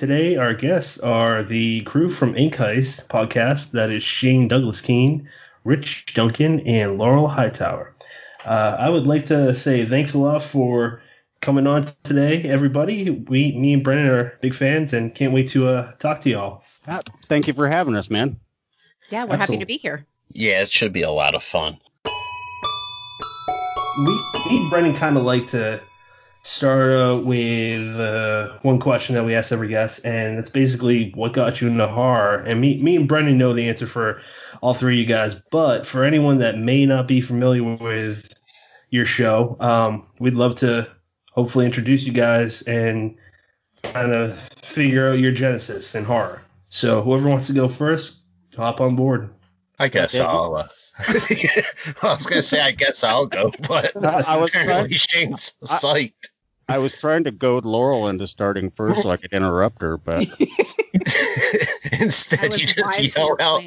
today our guests are the crew from Heist podcast. That is Shane Douglas Keene, Rich Duncan, and Laurel Hightower. I would like to say thanks a lot for coming on today, everybody. Me and Brennan are big fans and can't wait to talk to y'all. Thank you for having us, man. Yeah, we're happy to be here. Yeah, it should be a lot of fun. Me and Brennan kind of like to start with one question that we ask every guest, and it's basically what got you into horror. And me and Brennan know the answer for all three of you guys, but for anyone that may not be familiar with your show, we'd love to hopefully introduce you guys and kind of figure out your genesis in horror. So whoever wants to go first, hop on board. I guess I'll. I was gonna say I guess I'll go, but apparently Shane's psyched. I was trying to goad Laurel into starting first so I could interrupt her, but instead you just yell out.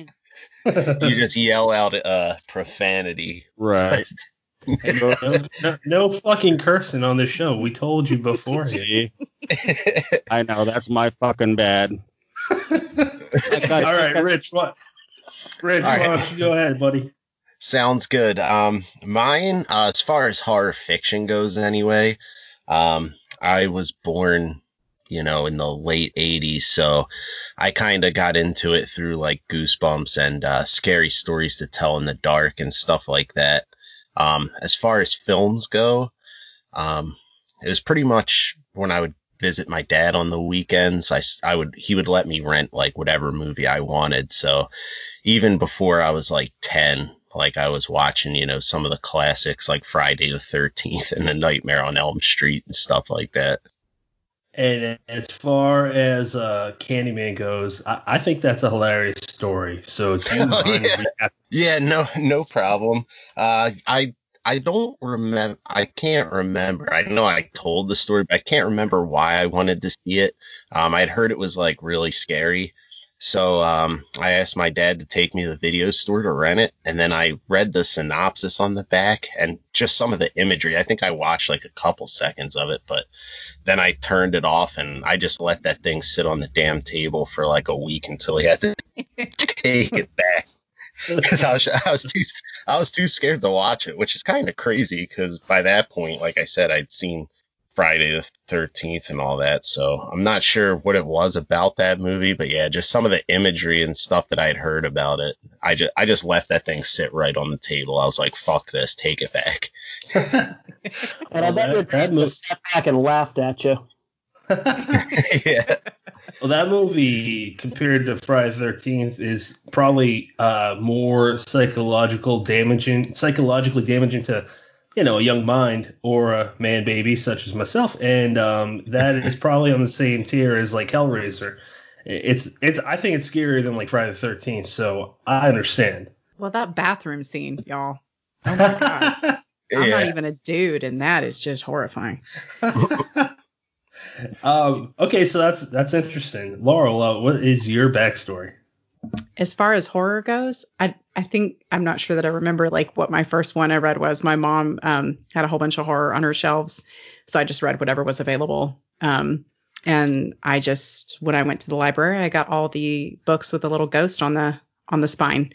You just yell out profanity. Right. No fucking cursing on the show. We told you beforehand. I know, that's my fucking bad. All right, Rich. Why don't you go ahead, buddy? Sounds good. Mine, as far as horror fiction goes anyway, I was born, in the late 80s, so I kind of got into it through like Goosebumps and Scary Stories to Tell in the Dark and stuff like that. As far as films go, it was pretty much when I would visit my dad on the weekends, he would let me rent like whatever movie I wanted. So even before I was like 10, like I was watching, some of the classics like Friday the 13th and The Nightmare on Elm Street and stuff like that. And as far as Candyman goes, I think that's a hilarious story. So do you mind? Yeah, no problem. I don't remember. I can't remember. I know I told the story, but I can't remember why I wanted to see it. I'd heard it was like really scary. So I asked my dad to take me to the video store to rent it. And then I read the synopsis on the back and just some of the imagery. I think I watched like a couple seconds of it, but then I turned it off and I just let that thing sit on the damn table for like a week until he had to take it back. Because I was too scared to watch it, which is kind of crazy because by that point, like I said, I'd seen Friday the 13th and all that, so I'm not sure what it was about that movie, but yeah, just some of the imagery and stuff that I'd heard about it. I just left that thing sit right on the table. I was like, fuck this, take it back. And I bet your dad just sat back and laughed at you. Yeah. Well, that movie, compared to Friday the 13th, is probably more psychologically damaging to, a young mind or a man baby such as myself, and that is probably on the same tier as like Hellraiser. I think it's scarier than like Friday the 13th, so I understand. Well, that bathroom scene, y'all. Oh my god. I'm not even a dude, and that is just horrifying. Okay, so that's interesting. Laurel, what is your backstory? As far as horror goes, I think I'm not sure that I remember like what my first one I read was. My mom had a whole bunch of horror on her shelves, so I just read whatever was available. And I just, when I went to the library, I got all the books with a little ghost on the spine,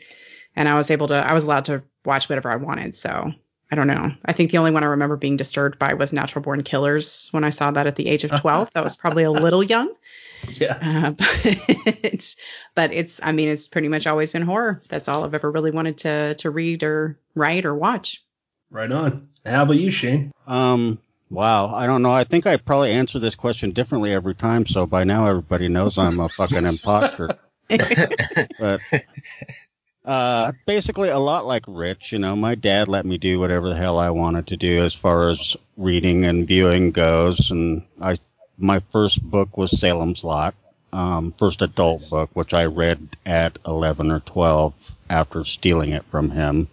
and I was allowed to watch whatever I wanted. So I don't know. I think the only one I remember being disturbed by was Natural Born Killers when I saw that at the age of 12. That was probably a little young. Yeah. But it's pretty much always been horror. That's all I've ever really wanted to read or write or watch. Right on. How about you, Shane? Wow. I don't know. I think I probably answer this question differently every time. So by now everybody knows I'm a fucking imposter. But basically a lot like Rich, my dad let me do whatever the hell I wanted to do as far as reading and viewing goes. And my first book was Salem's Lot, first adult book, which I read at 11 or 12 after stealing it from him.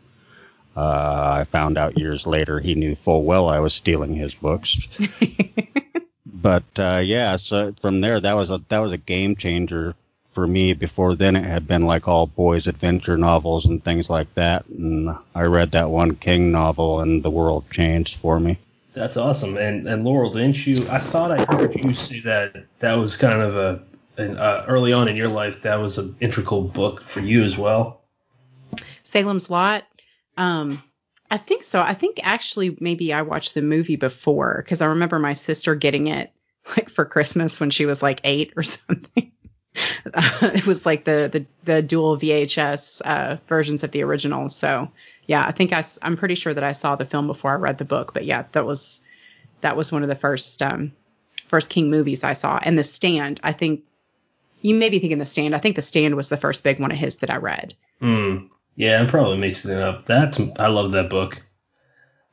I found out years later he knew full well I was stealing his books. But so from there that was a game changer for me. Before then it had been like all boys adventure novels and things like that, and I read that one King novel and the world changed for me. That's awesome. And Laurel, didn't you? I thought I heard you say that was kind of early on in your life, that was an integral book for you as well. Salem's Lot. I think so. I think actually maybe I watched the movie before because I remember my sister getting it like for Christmas when she was like 8 or something. It was like the dual VHS versions of the original. So yeah, I think I'm pretty sure that I saw the film before I read the book. But yeah, that was one of the first King movies I saw. And The Stand, I think you may be thinking The Stand. I think The Stand was the first big one of his that I read. Yeah, I'm probably mixing it up. I love that book.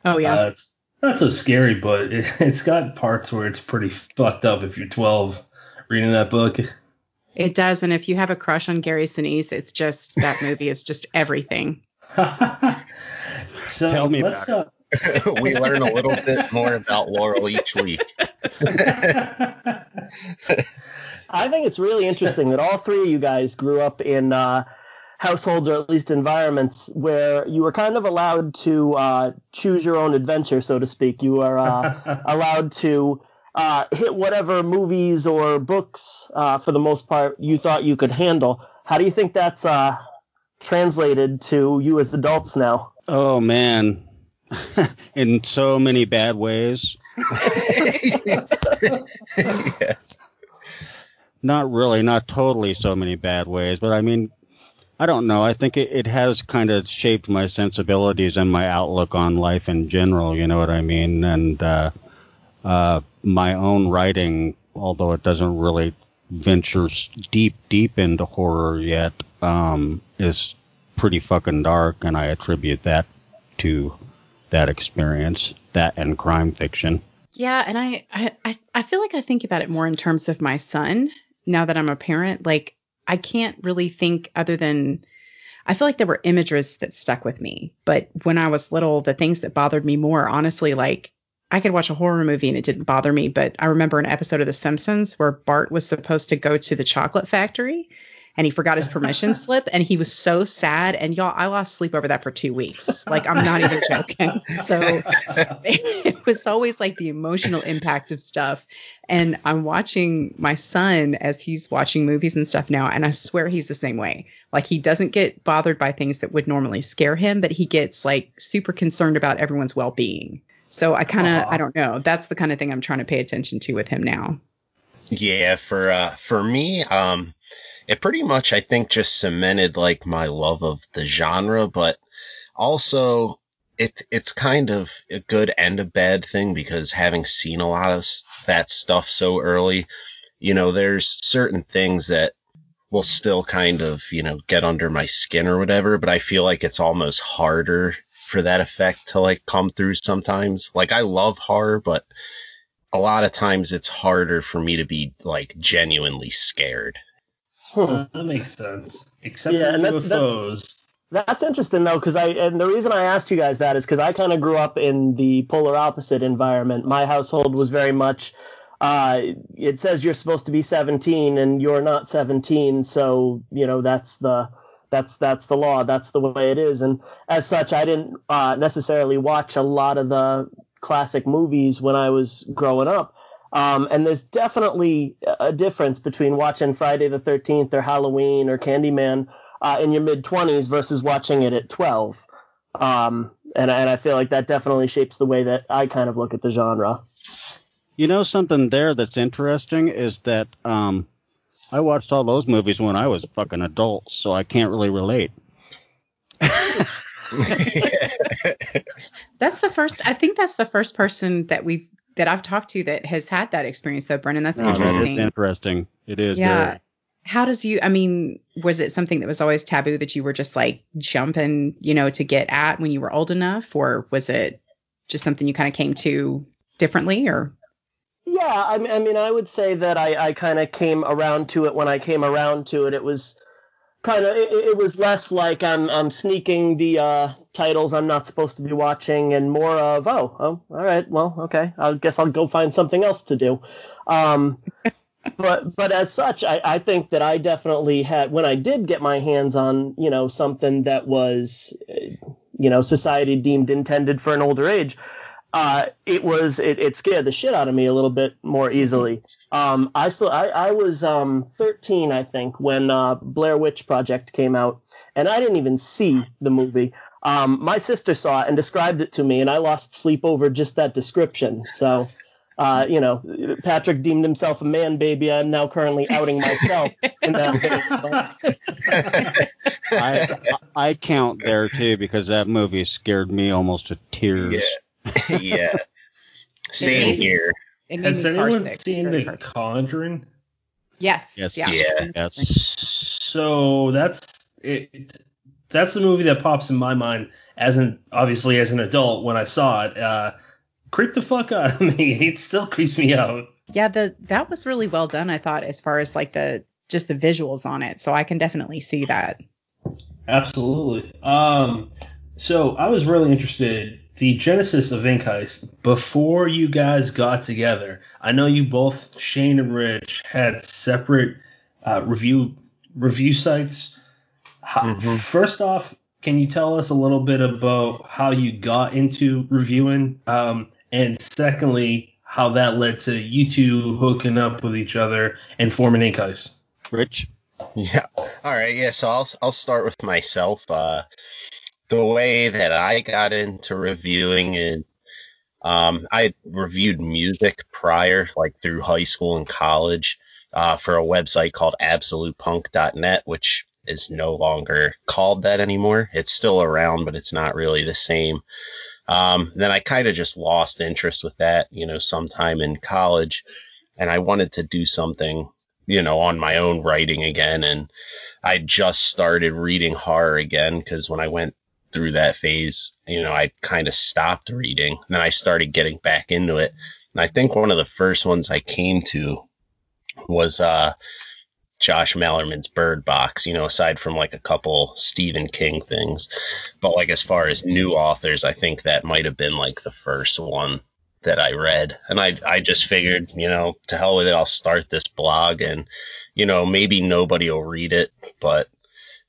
Oh yeah. It's not so scary, but it's got parts where it's pretty fucked up if you're 12 reading that book. It does, and if you have a crush on Gary Sinise, it's just that movie is just everything. So Tell me about it. We learn a little bit more about Laurel each week. I think it's really interesting that all three of you guys grew up in households, or at least environments, where you were kind of allowed to choose your own adventure, so to speak. You are allowed to hit whatever movies or books, for the most part, you thought you could handle. How do you think that's translated to you as adults now? Oh, man. In so many bad ways. Yeah. Not really, not totally so many bad ways, but I mean, I don't know. I think it has kind of shaped my sensibilities and my outlook on life in general, you know what I mean? And my own writing, although it doesn't really venture deep into horror yet, is pretty fucking dark, and I attribute that to that experience, that and crime fiction. Yeah, and I feel like I think about it more in terms of my son now that I'm a parent. Like, I can't really think other than I feel like there were images that stuck with me. But when I was little, the things that bothered me more, honestly, like I could watch a horror movie and it didn't bother me. But I remember an episode of The Simpsons where Bart was supposed to go to the chocolate factory and he forgot his permission slip and he was so sad. And y'all, I lost sleep over that for 2 weeks. Like, I'm not even joking. So it was always like the emotional impact of stuff. And I'm watching my son as he's watching movies and stuff now. And I swear he's the same way. Like, he doesn't get bothered by things that would normally scare him, but he gets like super concerned about everyone's well-being. So I don't know. That's the kind of thing I'm trying to pay attention to with him now. Yeah, for me, it pretty much, I think, just cemented like my love of the genre, but also it's kind of a good and a bad thing because having seen a lot of that stuff so early, you know, there's certain things that will still kind of, you know, get under my skin or whatever, but I feel like it's almost harder for that effect to like come through sometimes. Like, I love horror, but a lot of times it's harder for me to be like genuinely scared. That makes sense. Except for UFOs. That's interesting though, and the reason I asked you guys that is because I kind of grew up in the polar opposite environment. My household was very much, it says you're supposed to be 17 and you're not 17, so you know that's the law, that's the way it is. And as such, I didn't necessarily watch a lot of the classic movies when I was growing up. And there's definitely a difference between watching Friday the 13th or Halloween or Candyman in your mid-20s versus watching it at 12. And I feel like that definitely shapes the way that I kind of look at the genre. You know, something there that's interesting is that I watched all those movies when I was fucking adult, so I can't really relate. I think that's the first person that I've talked to that has had that experience, though, Brennan. That's interesting. It's interesting. It is. Yeah. Very. How was it something that was always taboo that you were just like jumping, you know, to get at when you were old enough? Or was it just something you kind of came to differently? Or? Yeah, I mean, I would say that I kind of came around to it when I came around to it. It was kind of, it was less like I'm sneaking the titles I'm not supposed to be watching and more of, oh, all right, well, okay, I guess I'll go find something else to do. But as such, I think that I definitely had, when I did get my hands on, you know, something that was, you know, society deemed intended for an older age, it scared the shit out of me a little bit more easily. I was 13, I think, when Blair Witch Project came out, and I didn't even see the movie. My sister saw it and described it to me, and I lost sleep over just that description. So, Patrick deemed himself a man baby. I'm now currently outing myself in that vein. I count there too, because that movie scared me almost to tears. Yeah. Same here. Has anyone seen The Conjuring? Yes. Yes. Yeah. Yes. So that's it. That's the movie that pops in my mind obviously as an adult when I saw it. Creeped the fuck out of me. It still creeps me out. Yeah, that was really well done, I thought, as far as like the visuals on it. So I can definitely see that. Absolutely. So I was really interested. The genesis of Ink Heist, before you guys got together, I know you both, Shane and Rich, had separate review sites. First off, can you tell us a little bit about how you got into reviewing? And secondly, how that led to you two hooking up with each other and forming Ink Heist? Rich? Yeah. All right. Yeah. So I'll start with myself. The way that I got into reviewing is I reviewed music prior, like through high school and college, for a website called absolutepunk.net, which is no longer called that anymore. It's still around, but it's not really the same. Then I kind of just lost interest with that, sometime in college, and I wanted to do something, on my own writing again. And I just started reading horror again, because when I went through that phase, I kind of stopped reading, and then I started getting back into it. And I think one of the first ones I came to was Josh Malerman's Bird Box, aside from like a couple Stephen King things. But like as far as new authors, I think that might have been like the first one that I read. And I just figured, to hell with it, I'll start this blog, and, maybe nobody will read it, but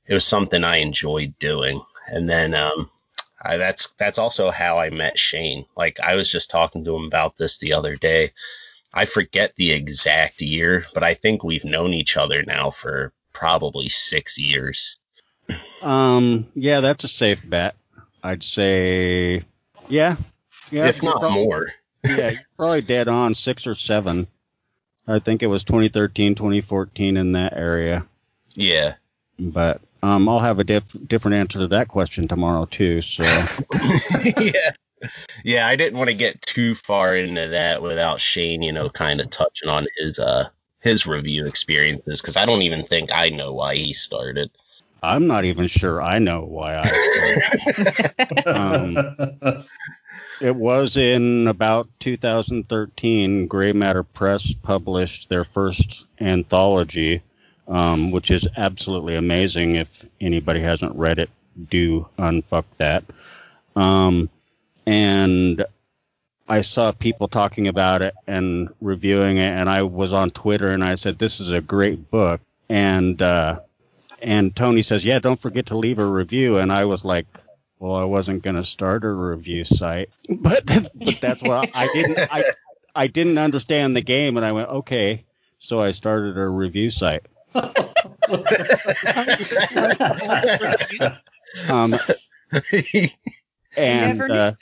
it was something I enjoyed doing. And then that's also how I met Shane. Like, I was just talking to him about this the other day. I forget the exact year, but I think we've known each other now for probably 6 years. Yeah, that's a safe bet. I'd say, yeah. If not more. Yeah, you're probably dead on, 6 or 7. I think it was 2013, 2014 in that area. Yeah. But I'll have a different answer to that question tomorrow too. So. Yeah, I didn't want to get too far into that without Shane, kind of touching on his review experiences, because I don't even think I know why he started. I'm not even sure I know why I started. It was in about 2013, Gray Matter Press published their first anthology, which is absolutely amazing. If anybody hasn't read it, do unfuck that. And I saw people talking about it and reviewing it, and I was on Twitter and I said, this is a great book. And Tony says, yeah, don't forget to leave a review. And I was like, well, I wasn't going to start a review site, but that's what I didn't understand the game. And I went, okay. So I started a review site. And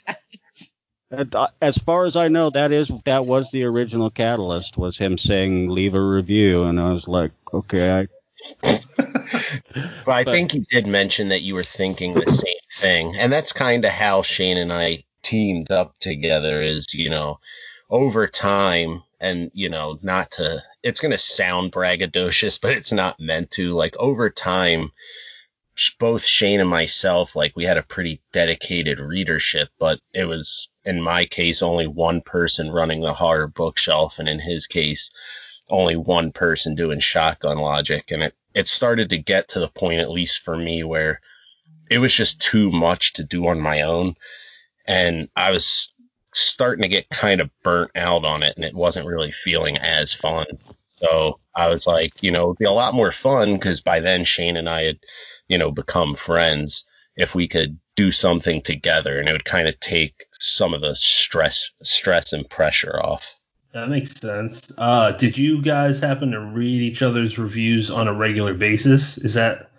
as far as I know, that was the original catalyst, was him saying leave a review, and I was like, okay. But I think you did mention that you were thinking the same thing, and that's kind of how Shane and I teamed up together. Is over time, and it's going to sound braggadocious, but it's not meant to. Like, over time, both Shane and myself, like, we had a pretty dedicated readership, but it was, in my case, only one person running the horror bookshelf, and in his case, only one person doing Shotgun Logic. And it started to get to the point, at least for me, where it was just too much to do on my own, and I was starting to get kind of burnt out on it, and it wasn't really feeling as fun. So I was like, it'd be a lot more fun, because by then Shane and I had become friends, if we could do something together, and it would kind of take some of the stress and pressure off. That makes sense. Did you guys happen to read each other's reviews on a regular basis? Is that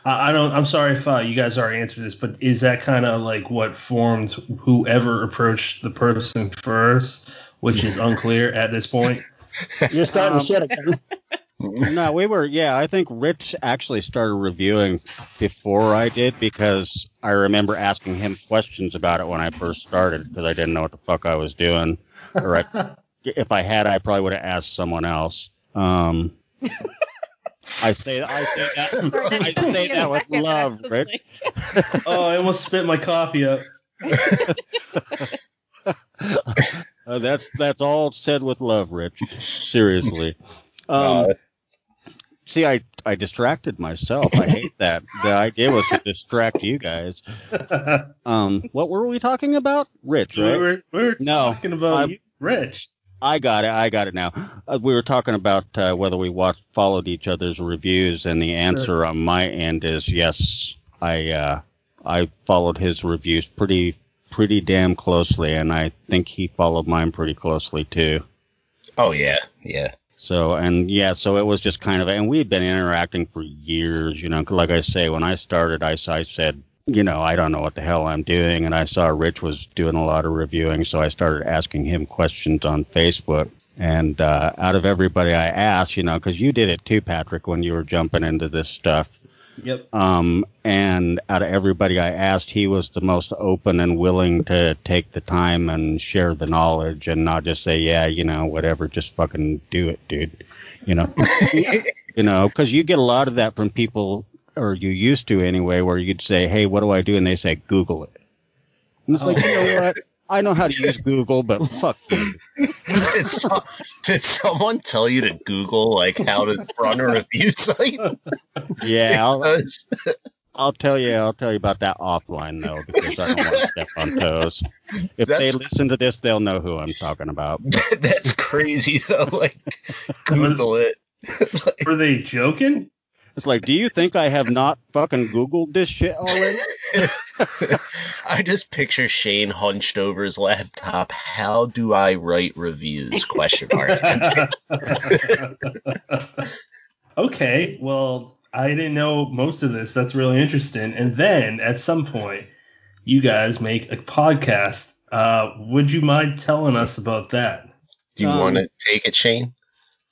I'm sorry if you guys already answered this, but is that kind of like what formed whoever approached the person first, which is unclear at this point? You're starting shit again. No, I think Rich actually started reviewing before I did, because I remember asking him questions about it when I first started, because I didn't know what the fuck I was doing. Or if I had, I probably would have asked someone else. I say that with love, Rich. Oh, I almost spit my coffee up. That's all said with love, Rich. Seriously. See, I distracted myself. I hate that. The idea was to distract you guys. What were we talking about? Rich, right? We were talking about you, Rich. I got it now. We were talking about whether we followed each other's reviews, and the answer on my end is yes. I followed his reviews pretty damn closely, and I think he followed mine pretty closely too. Oh yeah. So it was just kind of, and we'd been interacting for years, like I say, when I started, I said, I don't know what the hell I'm doing. And I saw Rich was doing a lot of reviewing, so I started asking him questions on Facebook. And out of everybody I asked, because you did it too, Patrick, when you were jumping into this stuff. Yep. And out of everybody I asked, he was the most open and willing to take the time and share the knowledge and not just say, yeah, whatever, just fucking do it, dude. Because you get a lot of that from people, or you used to anyway, where you'd say, hey, what do I do? And they say, Google it. And it's like, you know what? I know how to use Google, but fuck you. Did someone tell you to Google, like, how to run a review site? Yeah, I'll tell you about that offline, though, because I don't want to step on toes. If they listen to this, they'll know who I'm talking about. That's crazy, though. Like, Google it. Were they joking? It's like, do you think I have not fucking Googled this shit already? I just picture Shane hunched over his laptop. How do I write reviews? Question mark. Okay, well, I didn't know most of this. That's really interesting. And then at some point, you guys make a podcast. Would you mind telling us about that? Do you want to take it, Shane?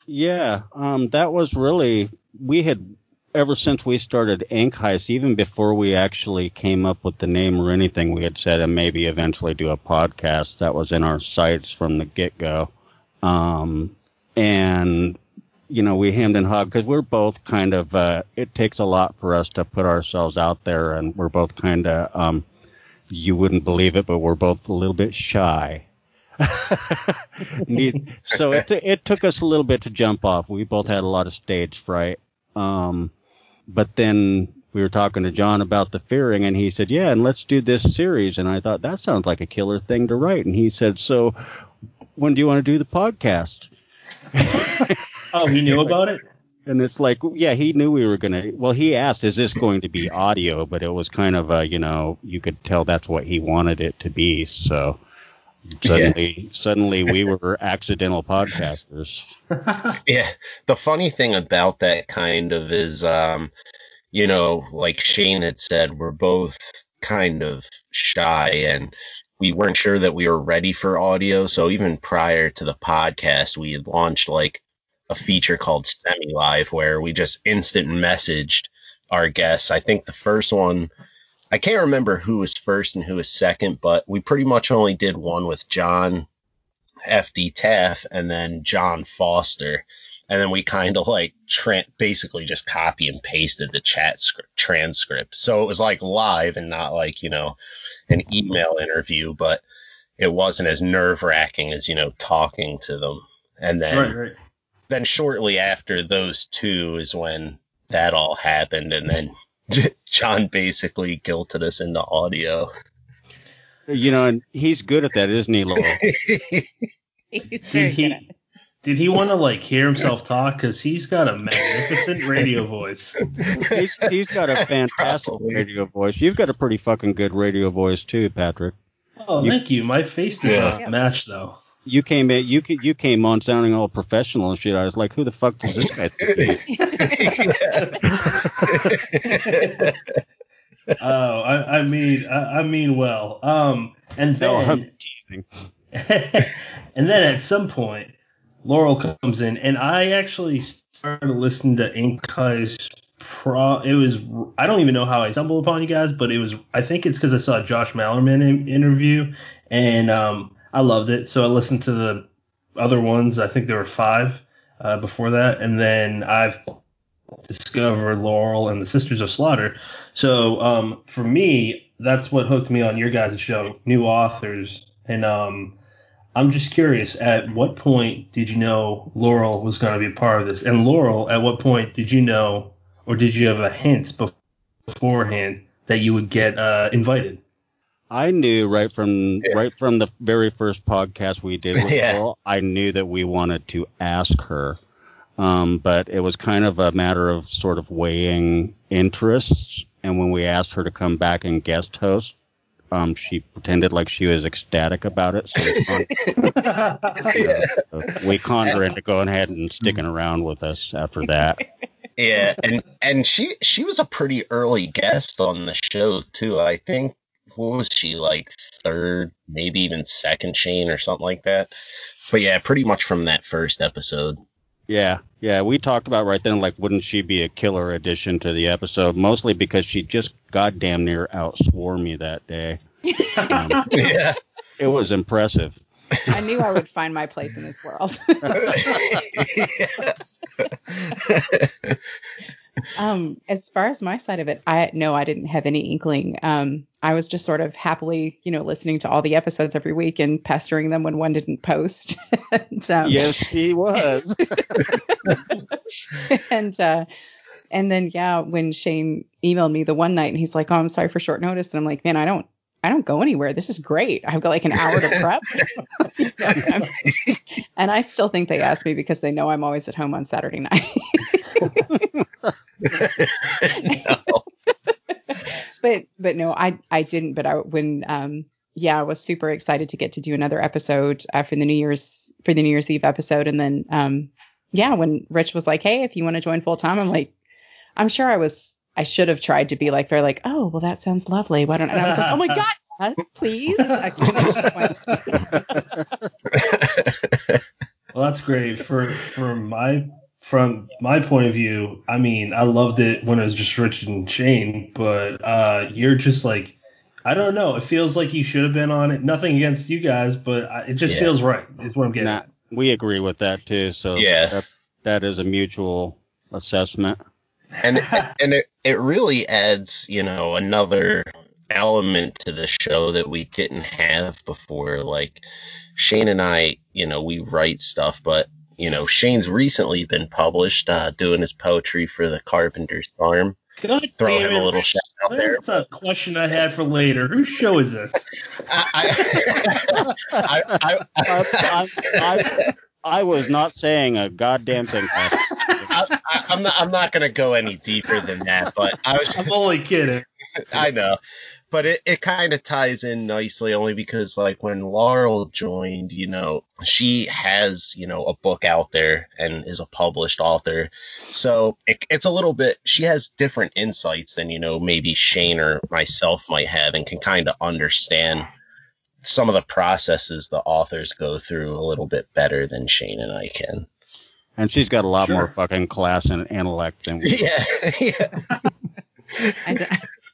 Yeah, that was really, we had, ever since we started Heist, even before we actually came up with the name or anything, we had said, and maybe eventually do a podcast. That was in our sights from the get-go. And, we hemmed and hawed, because we're both kind of, it takes a lot for us to put ourselves out there, and we're both kind of, you wouldn't believe it, but we're both a little bit shy. So it took us a little bit to jump off. We both had a lot of stage fright. But then we were talking to John about the fearing, and he said, yeah, and let's do this series. And I thought, that sounds like a killer thing to write. And he said, so when do you want to do the podcast? Oh, he knew about it? And it's like, yeah, he knew we were going to. Well, he asked, is this going to be audio? But it was kind of you could tell that's what he wanted it to be. So suddenly we were accidental podcasters. Yeah. The funny thing about that kind of is, like Shane had said, we're both kind of shy, and we weren't sure that we were ready for audio. So even prior to the podcast, we had launched like a feature called Semi Live, where we just instant messaged our guests. I think the first one, I can't remember who was first and who was second, but we pretty much only did one with John F.D. Taff and then John Foster. And then we kind of like basically just copy and pasted the chat transcript. So it was like live and not like, an email interview, but it wasn't as nerve wracking as, talking to them. And then, then shortly after those two is when that all happened. And then John basically guilted us into audio. And he's good at that, isn't he, Laurel? He's very good at it. Did he want to like hear himself talk? Because he's got a magnificent radio voice. He's got a fantastic radio voice. You've got a pretty fucking good radio voice too, Patrick. Oh, thank you. My face does not match though. You came on sounding all professional and shit. I was like, who the fuck does this guy think? Oh, I mean well. And then and then at some point, Laurel comes in, and I actually started listening to Ink Heist. I don't even know how I stumbled upon you guys, but I think it's because I saw a Josh Malerman interview, and I loved it. So I listened to the other ones. I think there were 5 before that, and then I've discovered Laurel and the Sisters of Slaughter. So for me, that's what hooked me on your guys' show, new authors, and I'm just curious, at what point did you know Laurel was going to be a part of this? And Laurel, at what point did you know, or did you have a hint beforehand that you would get invited? I knew right from the very first podcast we did with Laurel, I knew that we wanted to ask her. But it was kind of a matter of sort of weighing interests. And when we asked her to come back and guest host, she pretended like she was ecstatic about it. So we conned her into going ahead and sticking around with us after that. Yeah, and she was a pretty early guest on the show too. I think, what was she, like 3rd, maybe even 2nd Shane or something like that. But yeah, pretty much from that first episode. Yeah, we talked about right then, like, wouldn't she be a killer addition to the episode? Mostly because she just goddamn near outswore me that day. Yeah. It was impressive. I knew I would find my place in this world. As far as my side of it, I didn't have any inkling. I was just sort of happily, listening to all the episodes every week and pestering them when one didn't post. Yes, he was. And then, when Shane emailed me the one night and he's like, "Oh, I'm sorry for short notice," and I'm like, "Man, I don't go anywhere. This is great. I've got like an hour to prep." And I still think they asked me because they know I'm always at home on Saturday night. But no, I didn't. But I was super excited to get to do another episode for the New Year's Eve episode. And then when Rich was like, "Hey, if you want to join full time," I'm like, I'm sure I should have tried to be like, they're like, "Oh, well, that sounds lovely. Why don't?" And I was like, "Oh my God, yes, please!" Exclamation point. Well, that's great. From my point of view, I mean, I loved it when it was just Rich and Shane, but you're just like, I don't know. It feels like you should have been on it. Nothing against you guys, but it just feels right. Is what I'm getting at. We agree with that too. So that is a mutual assessment. And it really adds, another element to the show that we didn't have before. Like, Shane and I, we write stuff, but Shane's recently been published doing his poetry for the Carpenter's Farm. God Throw damn him a little shout out there. That's a question I had for later. Whose show is this? I was not saying a goddamn thing. I'm not going to go any deeper than that, but I'm only kidding. I know. But it kind of ties in nicely only because, like, when Laurel joined, she has, a book out there and is a published author. So it's a little bit, she has different insights than, maybe Shane or myself might have, and can kind of understand some of the processes the authors go through a little bit better than Shane and I can. And she's got a lot more fucking class and intellect than we do. Yeah.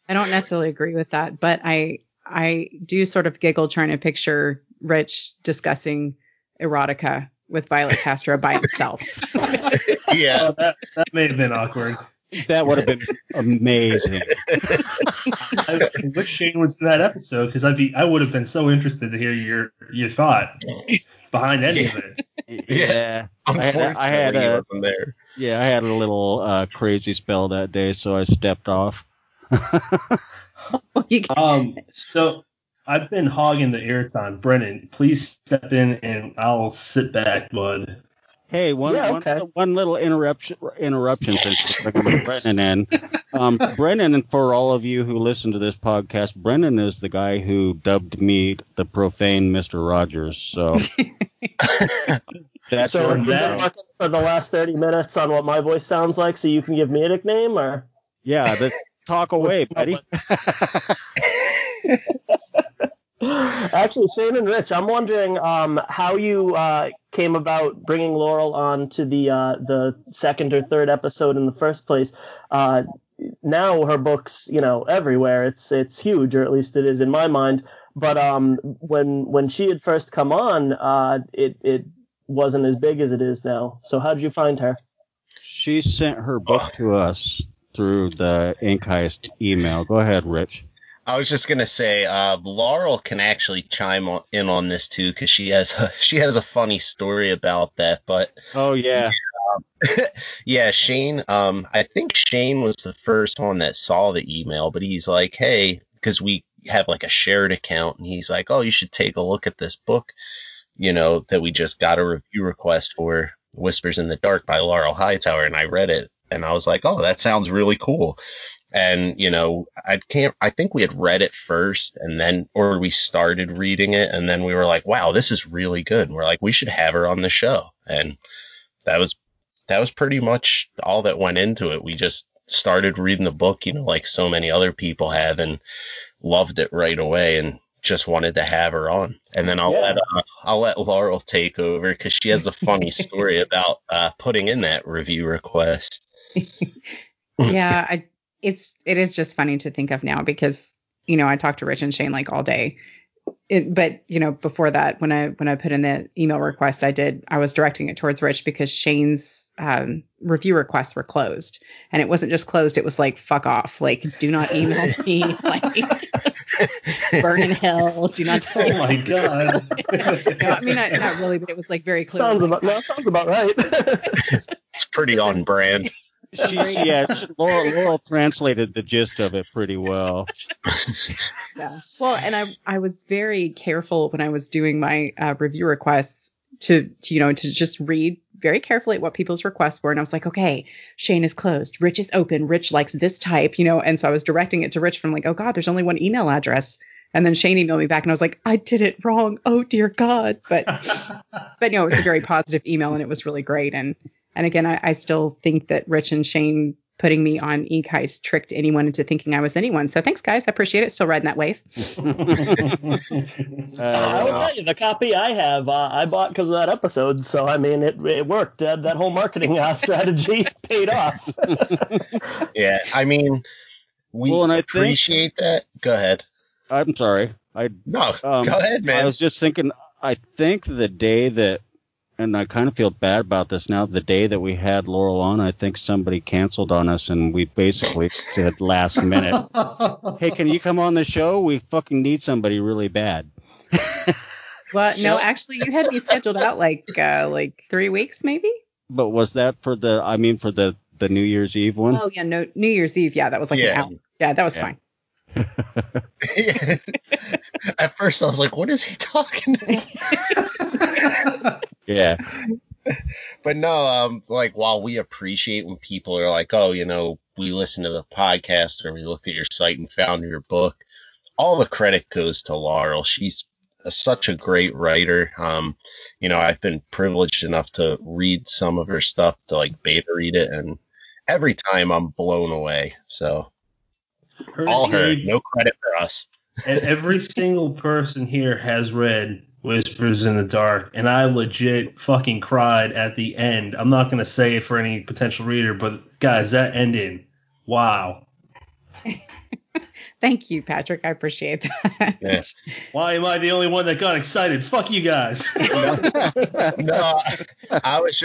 I don't necessarily agree with that, but I do sort of giggle trying to picture Rich discussing erotica with Violet Castro by himself. Yeah. That may have been awkward. That would have been amazing. I wish Shane was in that episode, because I would have been so interested to hear your thought behind any of it. Yeah. I had a little crazy spell that day, so I stepped off. So I've been hogging the airtime. Brennan, please step in and I'll sit back, bud. Hey, one little interruption since we're bringing Brennan in. Brennan, and for all of you who listen to this podcast, Brennan is the guy who dubbed me the profane Mr. Rogers. So that's so you've been working for the last 30 minutes on what my voice sounds like, so you can give me a nickname, or? Yeah, talk away, buddy. Actually, Shane and Rich, I'm wondering how you came about bringing Laurel on to the second or third episode in the first place. Now her book's everywhere. It's huge, or at least it is in my mind. But when she had first come on, it wasn't as big as it is now. So how did you find her? She sent her book to us through the Ink Heist email. Go ahead, Rich. I was just gonna say, Laurel can actually chime in on this too, because she has a funny story about that. But oh yeah, yeah, Shane. I think Shane was the first one that saw the email, but he's like, hey, because we have like a shared account, and he's like, oh, you should take a look at this book, that we just got a review request for, Whispers in the Dark by Laurel Hightower, and I read it, and I was like, oh, that sounds really cool. And, I think we had read it first or we started reading it, and then we were like, wow, this is really good. And we're like, we should have her on the show. And that was pretty much all that went into it. We just started reading the book, like so many other people have, and loved it right away and just wanted to have her on. And then I'll let Laurel take over, because she has a funny story about putting in that review request. Yeah, it is just funny to think of now, because I talked to Rich and Shane like all day. But before that, when I put in the email request, I was directing it towards Rich, because Shane's review requests were closed, and it wasn't just closed, it was like, fuck off, like, do not email me, like, burn in hell, do not tell me. Oh my god. No, I mean, not really, but it was like very clear. Sounds about right. It's pretty on brand. Laurel translated the gist of it pretty well. Yeah. Well, and I was very careful when I was doing my review requests to just read very carefully what people's requests were. And I was like, okay, Shane is closed, Rich is open, Rich likes this type, and so I was directing it to Rich, and I'm like, oh God, there's only one email address. And then Shane emailed me back, and I was like, I did it wrong. Oh dear God. But it was a very positive email, and it was really great. And again, I still think that Rich and Shane putting me on Ink Heist tricked anyone into thinking I was anyone. So thanks, guys. I appreciate it. Still riding that wave. I will tell you, the copy I have, I bought because of that episode. So, I mean, it worked. That whole marketing strategy paid off. Yeah, I mean, we appreciate that. Go ahead. I'm sorry. Go ahead, man. I was just thinking, I think the day that, and I kind of feel bad about this now, the day that we had Laurel on, I think somebody canceled on us, and we basically said last minute, hey, can you come on the show? We fucking need somebody really bad. Well, no, actually, you had me scheduled out like 3 weeks, maybe. But was that for the New Year's Eve one? Oh, yeah, no, New Year's Eve, yeah, that was like an hour. Yeah, that was fine. At first I was like, what is he talking about? Yeah. But no, like, while we appreciate when people are like, oh, we listened to the podcast or we looked at your site and found your book, all the credit goes to Laurel. She's such a great writer. I've been privileged enough to read some of her stuff, to like beta read it, and every time I'm blown away. So all her, no credit for us. And every single person here has read Whispers in the Dark, and I legit fucking cried at the end. I'm not going to say it for any potential reader, but guys, that ending, wow. Thank you, Patrick. I appreciate that. Yes. Why am I the only one that got excited? Fuck you guys. No, I was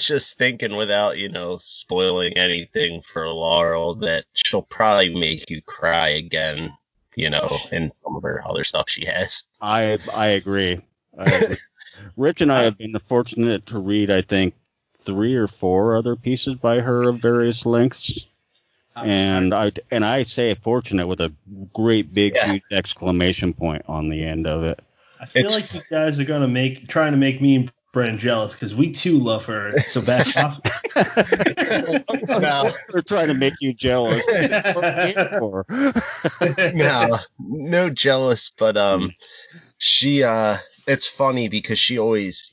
just thinking, without, spoiling anything for Laurel, that she'll probably make you cry again, in some of her other stuff she has. I agree. Rich and I have been fortunate to read, I think, 3 or 4 other pieces by her of various lengths. And I say fortunate with a great big huge exclamation point on the end of it. I feel like you guys are trying to make me and Bren jealous because we too love her. So back off. No, they're trying to make you jealous. No jealous, but she it's funny because she always,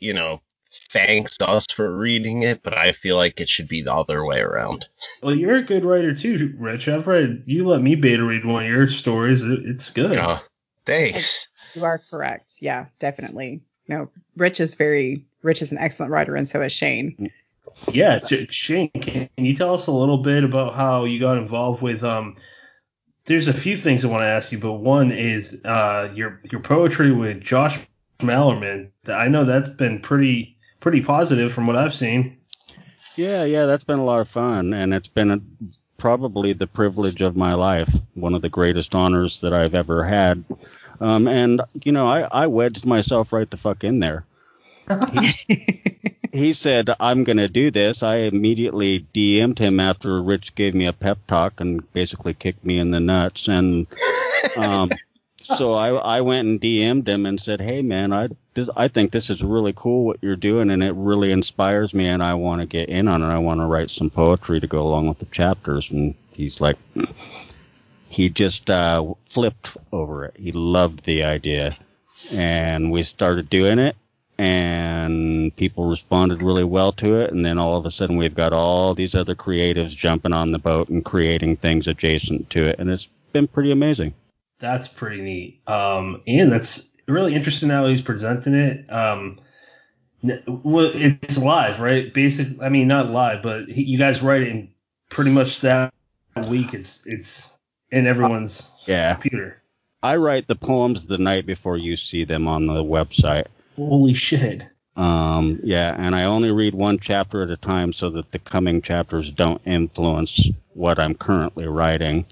thanks us for reading it, but I feel like it should be the other way around. Well, you're a good writer too, Rich. You let me beta read one of your stories. It's good. Oh, thanks. You are correct. Yeah, definitely. Rich is an excellent writer, and so is Shane. Yeah, Shane, can you tell us a little bit about how you got involved with there's a few things I want to ask you, but one is your poetry with Josh Malerman. I know that's been pretty positive from what I've seen. Yeah, that's been a lot of fun, and it's been probably the privilege of my life, one of the greatest honors that I've ever had. And I wedged myself right the fuck in there. He said, I'm going to do this. I immediately DM'd him after Rich gave me a pep talk and basically kicked me in the nuts. And so I went and DM'd him and said, hey, man, I think this is really cool what you're doing, and it really inspires me, and I want to get in on it. I want to write some poetry to go along with the chapters. And he's like, he just flipped over it. He loved the idea. And we started doing it. And people responded really well to it, and then all of a sudden we've got all these other creatives jumping on the boat and creating things adjacent to it, and it's been pretty amazing. That's pretty neat. And that's really interesting how he's presenting it. It's live, right? Not live, but you guys write it in pretty much that week. It's in everyone's computer. I write the poems the night before you see them on the website. Holy shit. And I only read one chapter at a time so that the coming chapters don't influence what I'm currently writing.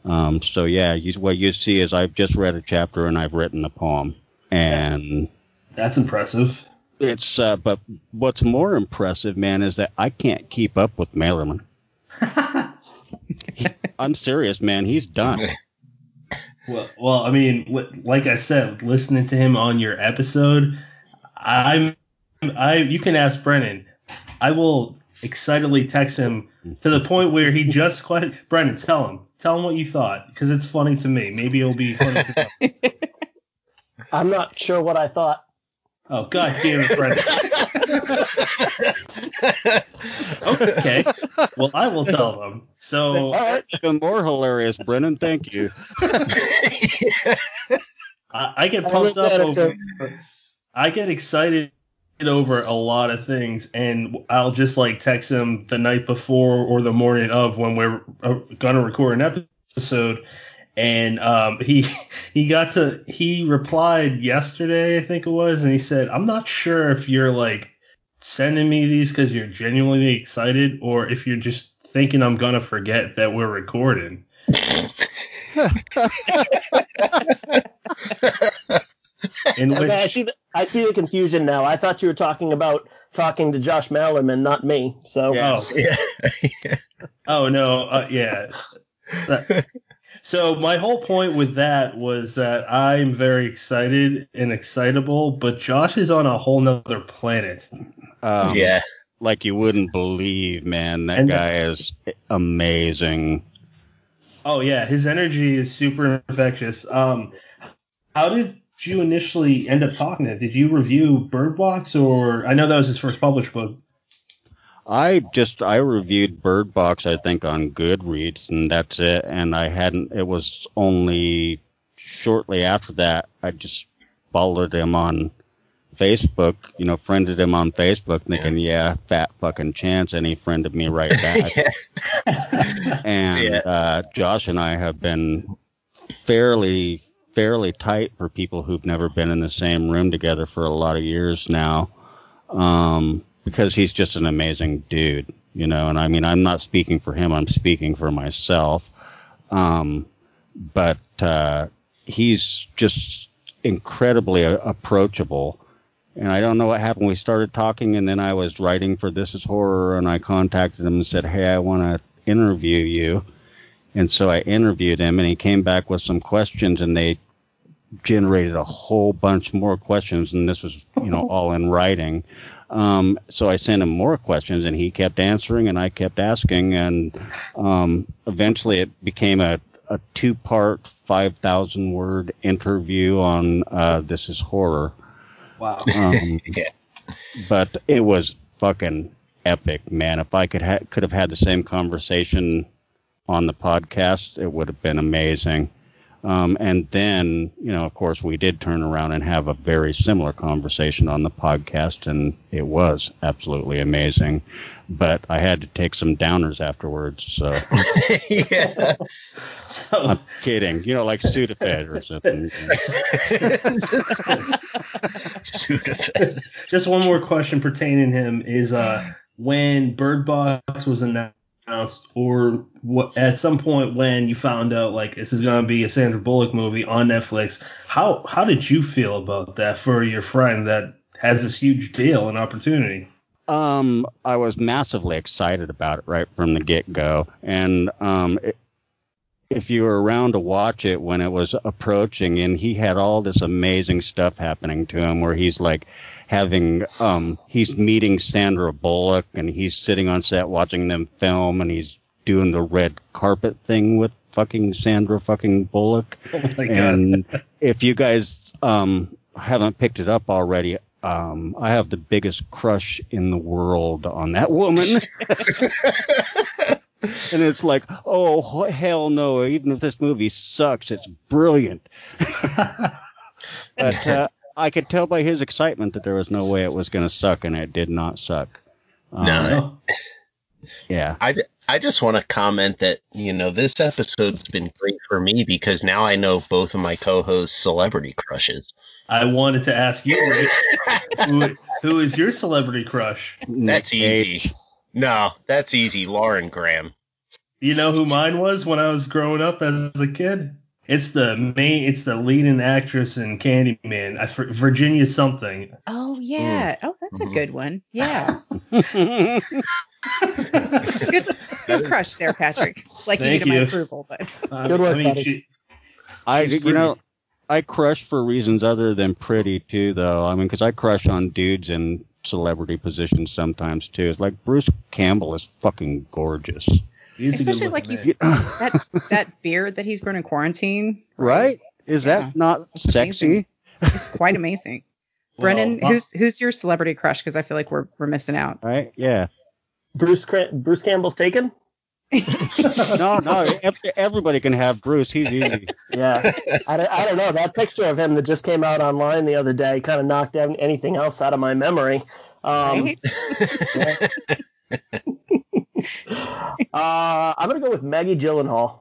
What you see is I've just read a chapter and I've written a poem. And that's impressive. It's but what's more impressive, man, is that I can't keep up with Malerman. I'm serious, man. He's done. Well, I mean, like I said, listening to him on your episode, you can ask Brennan. I will excitedly text him to the point where he just Brennan, tell him what you thought, because it's funny to me. Maybe it'll be funny to him. I'm not sure what I thought. Oh, God damn it, Brennan. Okay. Well, I will tell them. So, even more hilarious, Brennan. Thank you. I get pumped up over. I get excited over a lot of things, and I'll just text him the night before or the morning of when we're gonna record an episode. And he replied yesterday, I think it was, and he said, I'm not sure if you're sending me these because you're genuinely excited or if you're just thinking I'm gonna forget that we're recording. I see the confusion now. I thought you were talking to Josh Malerman, not me. So. Oh no. Yeah. So my whole point with that was that I'm very excited and excitable, but Josh is on a whole nother planet. Like you wouldn't believe, man. That guy is amazing. Oh yeah, his energy is super infectious. How did you initially end up talking to him? Did you review Bird Box, or I know that was his first published book? I reviewed Bird Box, I think, on Goodreads, and that's it. And it was only shortly after that I just followed him on Facebook, friended him on Facebook, thinking, fat fucking chance, and he friended me right back. And Josh and I have been fairly tight for people who've never been in the same room together for a lot of years now. Because he's just an amazing dude, and I mean, I'm not speaking for him, I'm speaking for myself. But he's just incredibly approachable. And I don't know what happened. We started talking, and then I was writing for This Is Horror, and I contacted him and said, hey, I want to interview you. And so I interviewed him, and he came back with some questions, and they generated a whole bunch more questions, and this was, all in writing. So I sent him more questions, and he kept answering, and I kept asking, and eventually it became a 2-part, 5,000-word interview on This Is Horror. Wow. Yeah. But it was fucking epic, man. If I could have had the same conversation on the podcast, it would have been amazing. And then, of course, we did turn around and have a very similar conversation on the podcast, and it was absolutely amazing. But I had to take some downers afterwards, so. Yeah. I'm kidding. Like Sudafed or something. Sudafed. Just one more question pertaining him is when Bird Box was announced, or at some point when you found out like this is going to be a Sandra Bullock movie on Netflix, how did you feel about that for your friend that has this huge deal and opportunity? I was massively excited about it right from the get-go, and if you were around to watch it when it was approaching, and he had all this amazing stuff happening to him where he's like he's meeting Sandra Bullock, and he's sitting on set watching them film, and he's doing the red carpet thing with fucking Sandra fucking Bullock. Oh my God. And if you guys haven't picked it up already, I have the biggest crush in the world on that woman. And it's like, oh, hell no, even if this movie sucks, it's brilliant. But I could tell by his excitement that there was no way it was going to suck, and it did not suck. No. Yeah. I just want to comment that, this episode's been great for me because now I know both of my co-hosts' celebrity crushes. I wanted to ask you, who is your celebrity crush? That's easy. No, that's easy. Lauren Graham. You know who mine was when I was growing up as a kid? It's the leading actress in Candyman, Virginia something. Oh yeah. Oh, that's a good one. Yeah. good crush there, Patrick. Like you needed my approval, but good work, buddy. I crush for reasons other than pretty too, though. I mean, because I crush on dudes in celebrity positions sometimes too. It's like Bruce Campbell is fucking gorgeous. Especially like that beard that he's grown in quarantine. Right? Is that not sexy? Amazing. It's quite amazing. Brennan, who's your celebrity crush? Because I feel like we're missing out. Right? Yeah. Bruce Campbell's taken? No, everybody can have Bruce. He's easy. Yeah. I don't know. That picture of him that just came out online the other day kind of knocked anything else out of my memory. Right? I'm going to go with Maggie Gyllenhaal.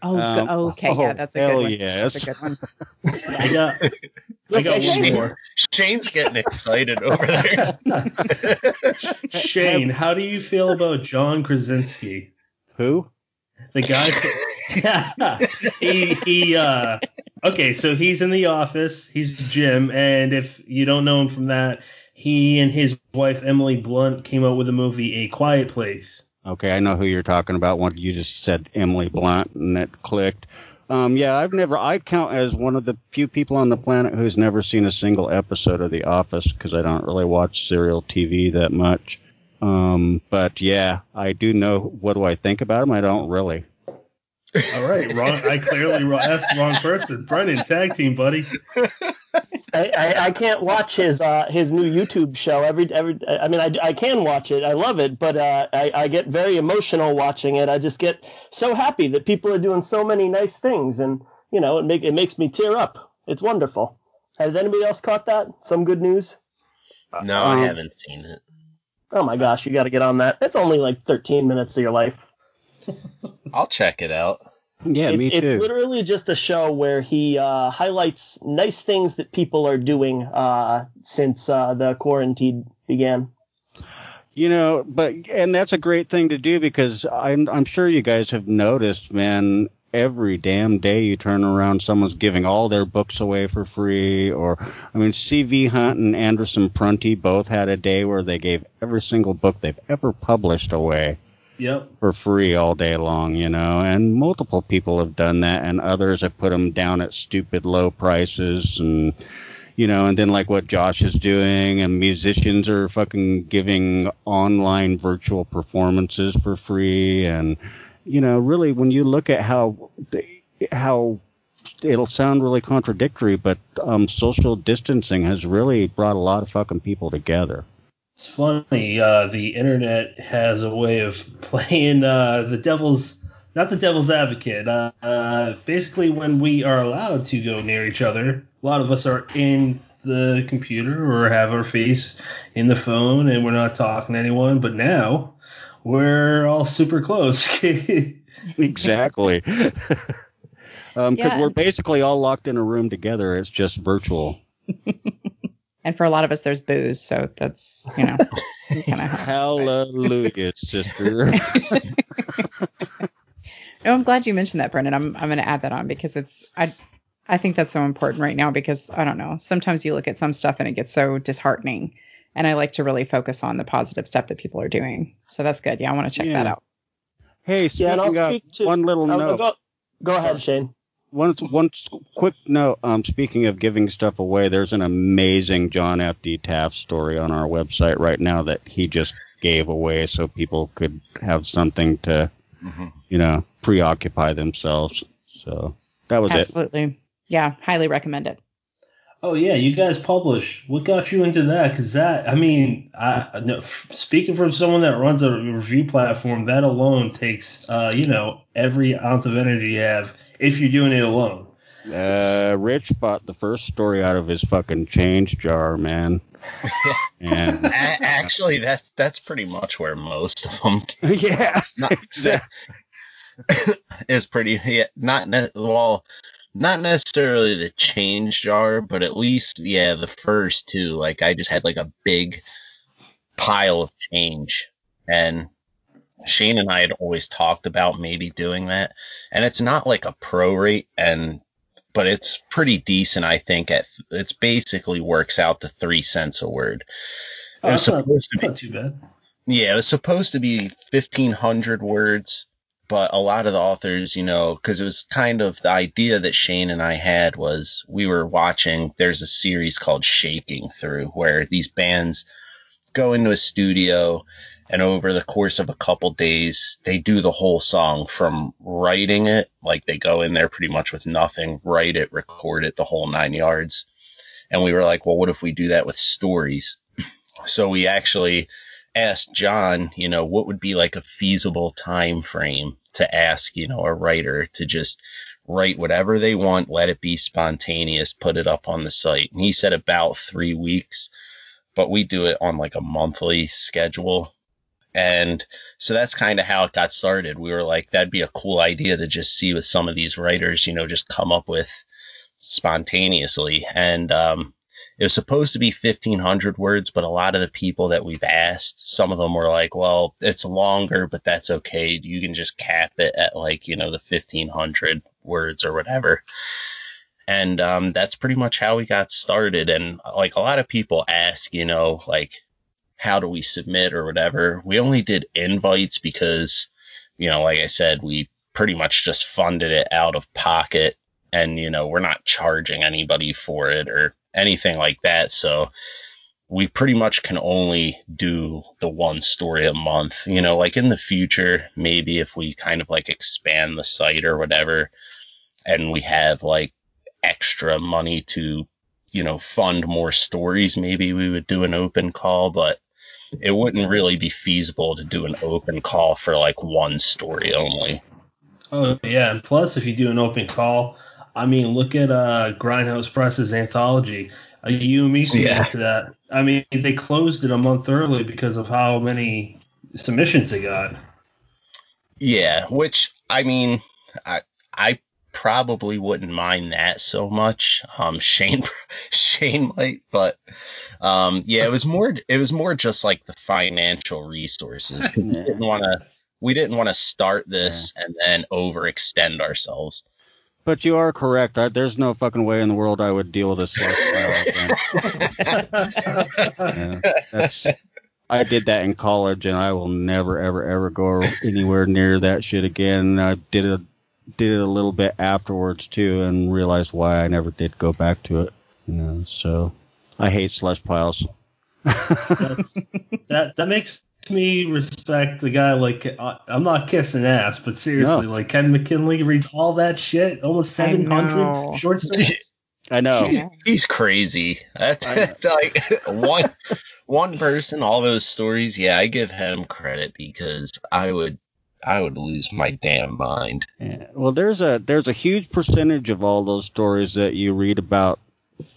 Okay. Yeah, that's a good one. Yes. That's a good one. I got one more. Shane's getting excited over there. Shane, how do you feel about John Krasinski? Who? The guy. Okay, so he's in The Office. He's Jim, and if you don't know him from that, he and his wife Emily Blunt came out with the movie A Quiet Place. Okay, I know who you're talking about. When you just said Emily Blunt, and it clicked. Yeah, I count as one of the few people on the planet who's never seen a single episode of The Office because I don't really watch serial TV that much. But yeah, I do know. What do I think about him? I don't really. All right, wrong. I clearly asked the wrong person. Brennan, tag team, buddy. I can't watch his new YouTube show I mean, I can watch it. I love it, but I get very emotional watching it. I just get so happy that people are doing so many nice things, and it makes me tear up. It's wonderful. Has anybody else caught that? Some good news? No, I haven't seen it. Oh my gosh, you got to get on that. It's only like 13 minutes of your life. I'll check it out. Yeah, me too. It's literally just a show where he highlights nice things that people are doing since the quarantine began. And that's a great thing to do because I'm sure you guys have noticed, man, every damn day you turn around, someone's giving all their books away for free. C.V. Hunt and Anderson Prunty both had a day where they gave every single book they've ever published away. Yep. for free all day long, and multiple people have done that, and others have put them down at stupid low prices, and and then like what Josh is doing, and musicians are fucking giving online virtual performances for free, and really when you look at how it'll sound really contradictory, but social distancing has really brought a lot of fucking people together. It's funny, the internet has a way of playing not the devil's advocate. Basically, when we are allowed to go near each other, a lot of us are in the computer or have our face in the phone, and we're not talking to anyone. But now, we're all super close. Exactly. Because we're basically all locked in a room together. It's just virtual. And for a lot of us, there's booze, so that's, kind of Hallelujah, sister. No, I'm glad you mentioned that, Brendan. I'm going to add that on because I think that's so important right now because, I don't know, sometimes you look at some stuff and it gets so disheartening, and I like to really focus on the positive stuff that people are doing. So that's good. Yeah, I want to check that out. Hey, one little note. Go ahead, Shane. One quick note. Speaking of giving stuff away, there's an amazing John F. D. Taft story on our website right now that he just gave away, so people could have something to, preoccupy themselves. So that was Absolutely. Yeah, highly recommend it. Oh yeah, you guys publish. What got you into that? Because speaking from someone that runs a review platform, that alone takes, every ounce of energy you have. If you're doing it alone. Rich bought the first story out of his fucking change jar, man. And actually, that's pretty much where most of them came. Yeah, is pretty. Yeah, not necessarily the change jar, but at least the first two. Like I just had like a big pile of change, and Shane and I had always talked about maybe doing that, and it's not like a pro rate, but it's pretty decent, I think. It's basically works out to 3 cents a word. It was supposed to be not too bad. Yeah, it was supposed to be 1,500 words, but a lot of the authors, because it was kind of the idea that Shane and I had was we were watching. There's a series called Shaking Through where these bands go into a studio. And over the course of a couple days, they do the whole song from writing it. Like they go in there pretty much with nothing, write it, record it, the whole 9 yards. And we were like, well, what if we do that with stories? So we actually asked John, what would be like a feasible time frame to ask, a writer to just write whatever they want, let it be spontaneous, put it up on the site. And he said about 3 weeks, but we do it on like a monthly schedule. And so that's kind of how it got started. We were like, that'd be a cool idea to just see what some of these writers, just come up with spontaneously. And it was supposed to be 1,500 words, but a lot of the people that we've asked, some of them were like, well, it's longer, but that's okay. You can just cap it at like, the 1,500 words or whatever. And that's pretty much how we got started. And like a lot of people ask, like, how do we submit or whatever? We only did invites because, like I said, we pretty much just funded it out of pocket, and, we're not charging anybody for it or anything like that. So we pretty much can only do the one story a month, like in the future, maybe if we kind of like expand the site or whatever, and we have like extra money to, fund more stories, maybe we would do an open call, but it wouldn't really be feasible to do an open call for like one story only. Oh yeah, and plus if you do an open call, look at Grindhouse Press's anthology. You and me submitted to that. They closed it a month early because of how many submissions they got. Yeah, which I probably wouldn't mind that so much. Shane might, but it was more just like the financial resources. We didn't want to start this and then overextend ourselves. But you are correct. There's no fucking way in the world I would deal with this lifestyle again. I did that in college, and I will never, ever, ever go anywhere near that shit again. I did it a little bit afterwards too, and realized why I never did go back to it. So I hate slush piles. That makes me respect the guy. Like, I'm not kissing ass, but seriously, like Ken McKinley reads all that shit, almost 700 short stories. I know. He's crazy. That's like one person, all those stories. Yeah, I give him credit because I would lose my damn mind. Yeah. Well, there's a huge percentage of all those stories that you read about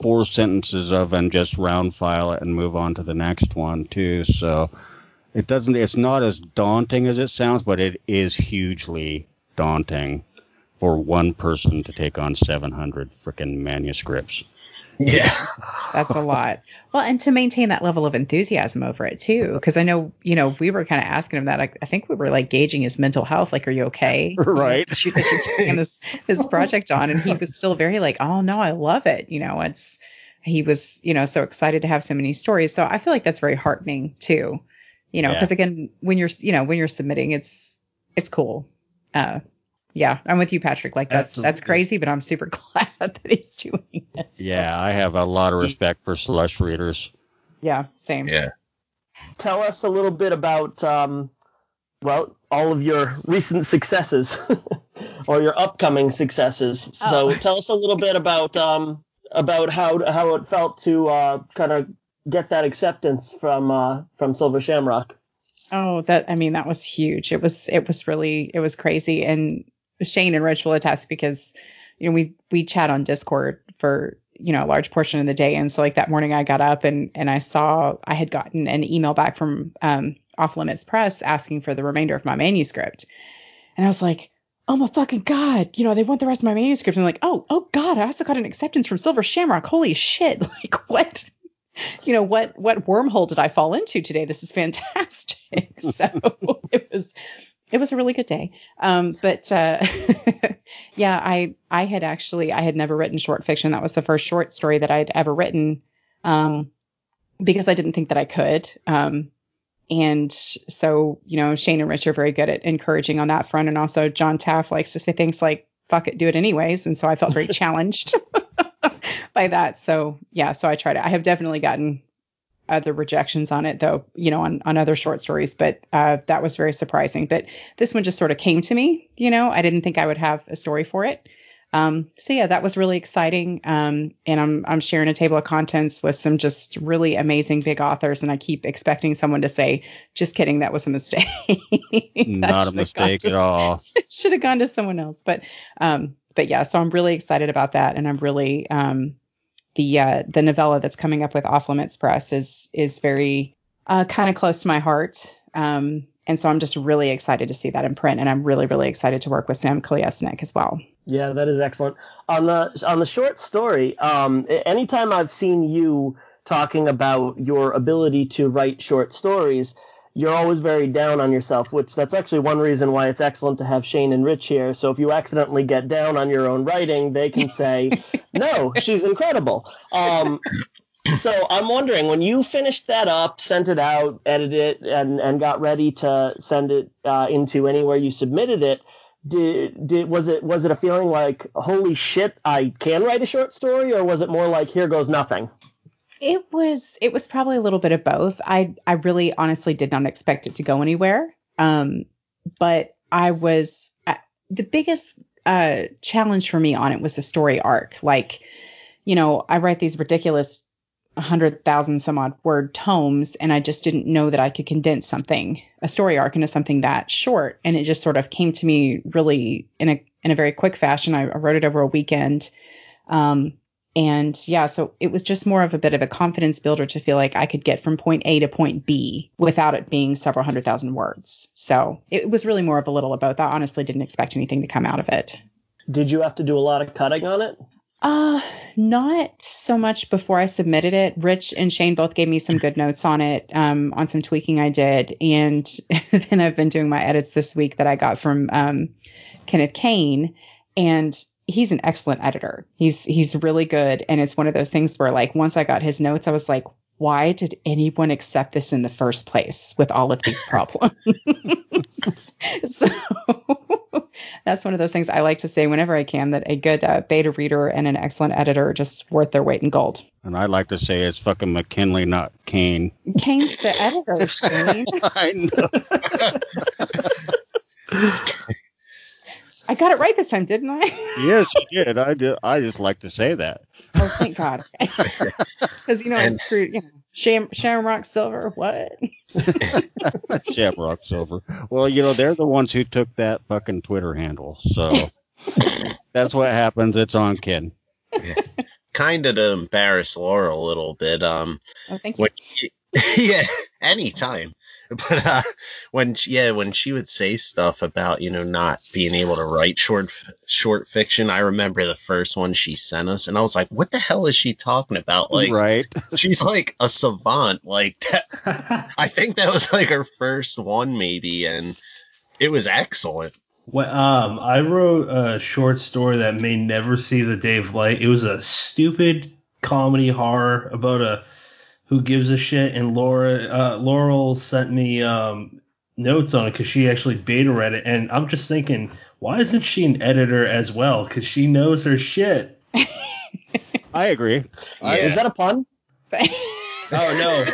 4 sentences of and just round file it and move on to the next one too. So it's not as daunting as it sounds, but it is hugely daunting for one person to take on 700 freaking manuscripts. Yeah. That's a lot. Well, and to maintain that level of enthusiasm over it too, because I know, we were kind of asking him that. I think we were like gauging his mental health. Like, are you okay? Right. That you're taking this project on, and he was still very like, oh no, I love it. He was, so excited to have so many stories. So I feel like that's very heartening too. Because again, when you're submitting, it's cool. Yeah, I'm with you, Patrick. Like, that's crazy, but I'm super glad that he's doing this. Yeah, I have a lot of respect for slush readers. Yeah, same. Yeah. Tell us a little bit about, all of your recent successes or your upcoming successes. So tell us a little bit about how it felt to kind of get that acceptance from Silver Shamrock. Oh, that was huge. It was crazy. And Shane and Rich will attest because, we chat on Discord for, a large portion of the day. And so like that morning I got up and I saw I had gotten an email back from Off Limits Press asking for the remainder of my manuscript. And I was like, oh my fucking God, they want the rest of my manuscript. And I'm like, oh God, I also got an acceptance from Silver Shamrock. Holy shit. Like, what? What wormhole did I fall into today? This is fantastic. So it was a really good day. Yeah, I had never written short fiction. That was the first short story that I'd ever written, because I didn't think that I could. And so, Shane and Rich are very good at encouraging on that front. And also John Taft likes to say things like, fuck it, do it anyways. And so I felt very challenged by that. So yeah, so I tried it. I have definitely gotten other rejections on it though, on other short stories, but that was very surprising. But this one just sort of came to me, I didn't think I would have a story for it. So yeah, that was really exciting. And I'm sharing a table of contents with some just really amazing big authors. And I keep expecting someone to say, just kidding, that was a mistake. Not a mistake at all. Should have gone to someone else. But yeah, so I'm really excited about that. And I'm really, the novella that's coming up with Off Limits Press is very, kind of close to my heart. And so I'm just really excited to see that in print. And I'm really, really excited to work with Sam Koliesnik as well. Yeah, that is excellent. On the short story, anytime I've seen you talking about your ability to write short stories, you're always very down on yourself, which that's actually one reason why it's excellent to have Shane and Rich here. So if you accidentally get down on your own writing, they can say, no, she's incredible. So I'm wondering, when you finished that up, sent it out, edited it, and got ready to send it into anywhere you submitted it, was it a feeling like, holy shit, I can write a short story, or was it more like, here goes nothing? It was probably a little bit of both. I really honestly did not expect it to go anywhere. But the biggest challenge for me on it was the story arc. Like, I write these ridiculous 100,000 some odd word tomes, and I just didn't know that I could condense a story arc into something that short. And it just sort of came to me really in a very quick fashion. I wrote it over a weekend. And yeah, so it was just more of a bit of a confidence builder to feel like I could get from point A to point B without it being several 100,000 words. So it was really more of a little of both. I honestly didn't expect anything to come out of it. Did you have to do a lot of cutting on it? Not so much before I submitted it. Rich and Shane both gave me some good notes on it, on some tweaking I did. And then I've been doing my edits this week that I got from, Kenneth Kane, and he's an excellent editor. He's really good. And it's one of those things where, like, once I got his notes, I was like, why did anyone accept this in the first place with all of these problems? So that's one of those things I like to say whenever I can, that a good beta reader and an excellent editor are just worth their weight in gold. And I like to say it's fucking McKinley, not Kane. Kane's the editor, Shane. I know. I got it right this time, didn't I? Yes, you did. I just like to say that. Oh, thank God. Because, I screwed, Shamrock Silver, what? Shamrock Silver. Well, they're the ones who took that fucking Twitter handle. So that's what happens. It's on Ken. Kind of to embarrass Laurel a little bit. Oh, thank you. Yeah, anytime. But when she would say stuff about not being able to write short fiction, I remember the first one she sent us, and I was like, "What the hell is she talking about?" Like, right? She's like a savant. Like that. I think that was like her first one, maybe, and it was excellent. Well, I wrote a short story that may never see the day of light. It was a stupid comedy horror about a who gives a shit, and Laurel sent me notes on it because she actually beta read it, and I'm just thinking, why isn't she an editor as well? Because she knows her shit. I agree. Yeah. Is that a pun? Oh no,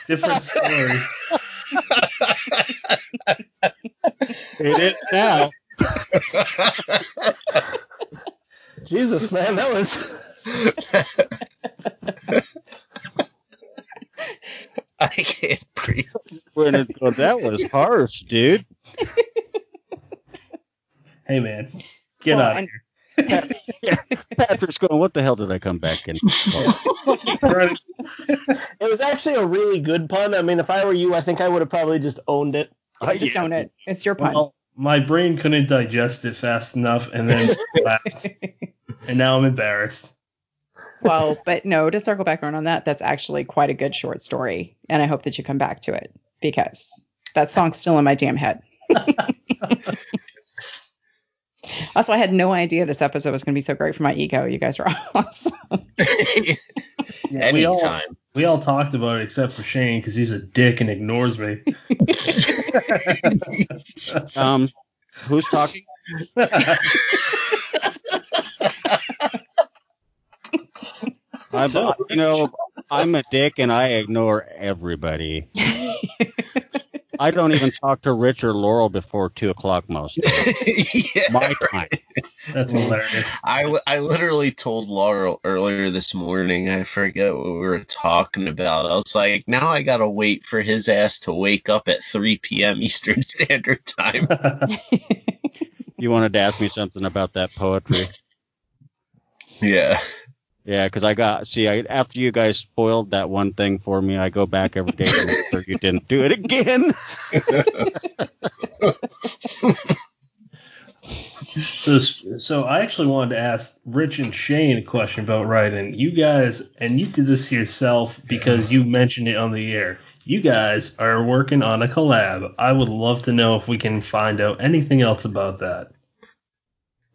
different story. It is now. Jesus, man, that was. I can't breathe. That was harsh, dude. Hey man, get out of here. Yeah. Patrick's going, what the hell did I come back in? It was actually a really good pun. I mean, if I were you, I think I would have probably just owned it. Just own it. It's your pun. Well, my brain couldn't digest it fast enough, and then laughed. And now I'm embarrassed. Well, but no, to circle back around on that, that's actually quite a good short story, and I hope that you come back to it, because that song's still in my damn head. Also, I had no idea this episode was going to be so great for my ego. You guys are awesome. Anytime. We all talked about it except for Shane, because he's a dick and ignores me. Who's talking? I'm a dick and I ignore everybody. I don't even talk to Rich or Laurel before 2:00 most days. Yeah, my time. That's hilarious. I literally told Laurel earlier this morning, I forget what we were talking about. I was like, now I gotta wait for his ass to wake up at 3 p.m. Eastern Standard Time. You wanted to ask me something about that poetry? Yeah. Yeah, because after you guys spoiled that one thing for me, I go back every day to make sure you didn't do it again. So I actually wanted to ask Rich and Shane a question about writing. You guys, and you did this yourself because you mentioned it on the air. You guys are working on a collab. I would love to know if we can find out anything else about that.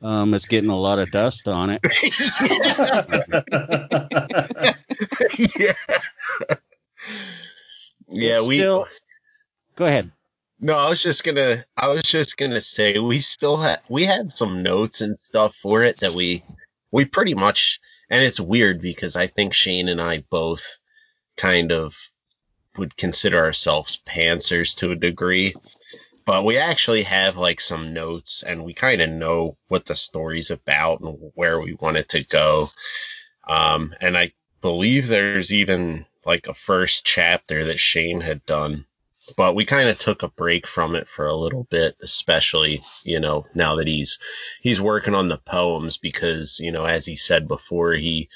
It's getting a lot of dust on it. Yeah, Go ahead. No, I was just gonna say we had some notes and stuff for it that we pretty much, and it's weird because I think Shane and I both kind of would consider ourselves pantsers to a degree. But we actually have like some notes, and we kind of know what the story's about and where we want it to go. And I believe there's even like a first chapter that Shane had done, but we kind of took a break from it for a little bit, especially, now that he's working on the poems, because, as he said before, he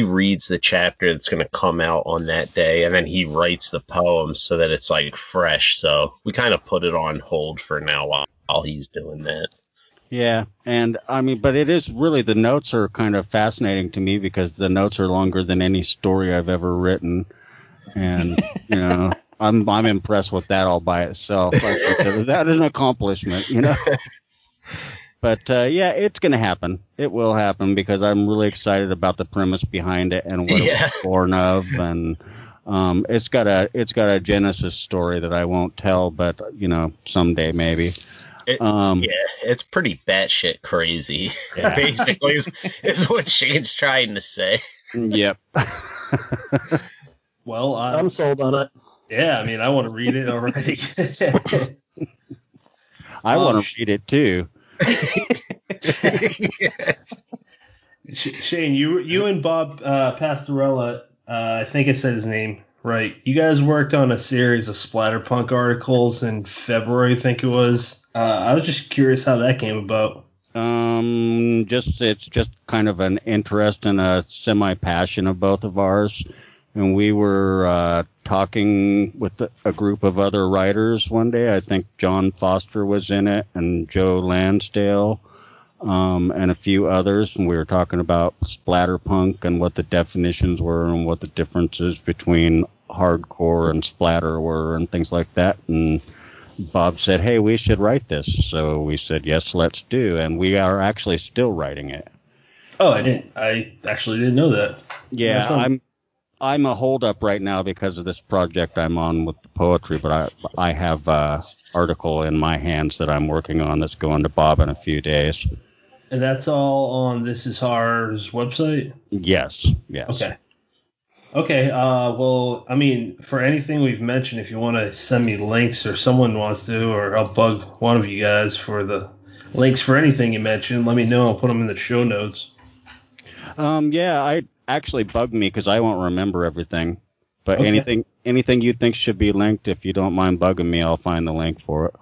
reads the chapter that's going to come out on that day, and then he writes the poems so that it's like fresh. So we kind of put it on hold for now while he's doing that. Yeah, and but it is really, the notes are kind of fascinating to me because the notes are longer than any story I've ever written, and I'm impressed with that all by itself. That is an accomplishment, But yeah, it's going to happen. It will happen because I'm really excited about the premise behind it and what it was born of, and it's got a genesis story that I won't tell, but someday maybe. It's pretty batshit crazy. Yeah. Basically, is what Shane's trying to say. Yep. Well, I'm sold on it. Yeah, I mean, I want to read it already. I want to read it too. Shane, you and Bob Pastorella, I think I said his name right. You guys worked on a series of splatterpunk articles in February, I think it was. I was just curious how that came about. It's just kind of an interest and a semi-passion of both of ours. And we were talking with a group of other writers one day. I think John Foster was in it, and Joe Lansdale, and a few others. And we were talking about splatterpunk and what the definitions were and what the differences between hardcore and splatter were and things like that. And Bob said, hey, we should write this. So we said, yes, let's do. And we are actually still writing it. Oh, I actually didn't know that. Yeah, I'm a holdup right now because of this project I'm on with the poetry, but I have an article in my hands that I'm working on that's going to Bob in a few days. And that's all on This Is Horror's website? Yes. Okay. Well, I mean, for anything we've mentioned, if you want to send me links or someone wants to, or I'll bug one of you guys for the links for anything you mentioned, let me know. I'll put them in the show notes. I actually bugged me because I won't remember everything. But okay. anything you think should be linked, if you don't mind bugging me, I'll find the link for it.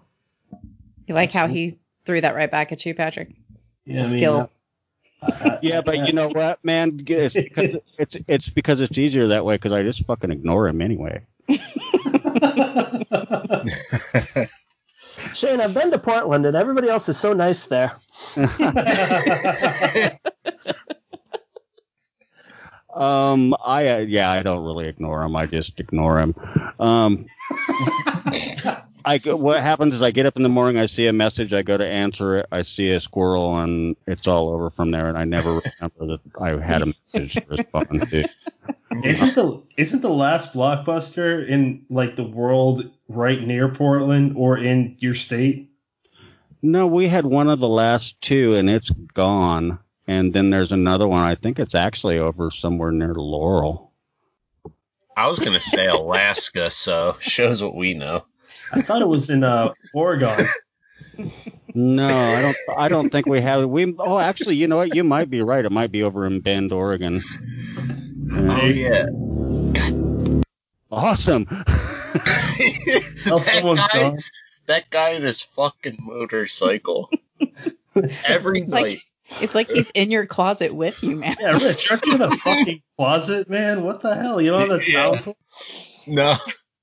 You like how he threw that right back at you, Patrick? Yeah, skill. Yeah, but you know what, man? It's because it's easier that way because I just fucking ignore him anyway. Shane, I've been to Portland and everybody else is so nice there. I don't really ignore him. I just ignore him. What happens is I get up in the morning, I see a message, I go to answer it, I see a squirrel, and it's all over from there, and I never remember that I had a message to respond to. Isn't the last Blockbuster in like the world right near Portland or in your state? No, we had one of the last two, and it's gone. And then there's another one. I think it's actually over somewhere near Laurel. I was going to say Alaska, so shows what we know. I thought it was in Oregon. No, I don't think we have. Actually, you know what? You might be right. It might be over in Bend, Oregon. Oh yeah. Awesome. That guy and his fucking motorcycle. Every night. It's like he's in your closet with you, man. Yeah, Rich, aren't you in a fucking closet, man? What the hell? You know that sound?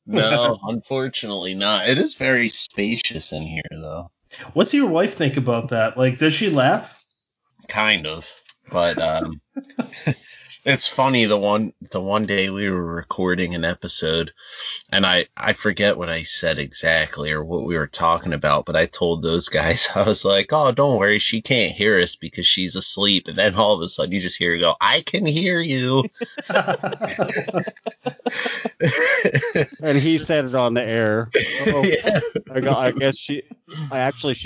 No, unfortunately not. It is very spacious in here, though. What's your wife think about that? Like, does she laugh? Kind of, but it's funny. The one day we were recording an episode, and I forget what I said exactly or what we were talking about, but I told those guys, I was like, oh, don't worry, she can't hear us because she's asleep. And then all of a sudden you just hear her go, I can hear you. And he said it on the air. Yeah. I guess she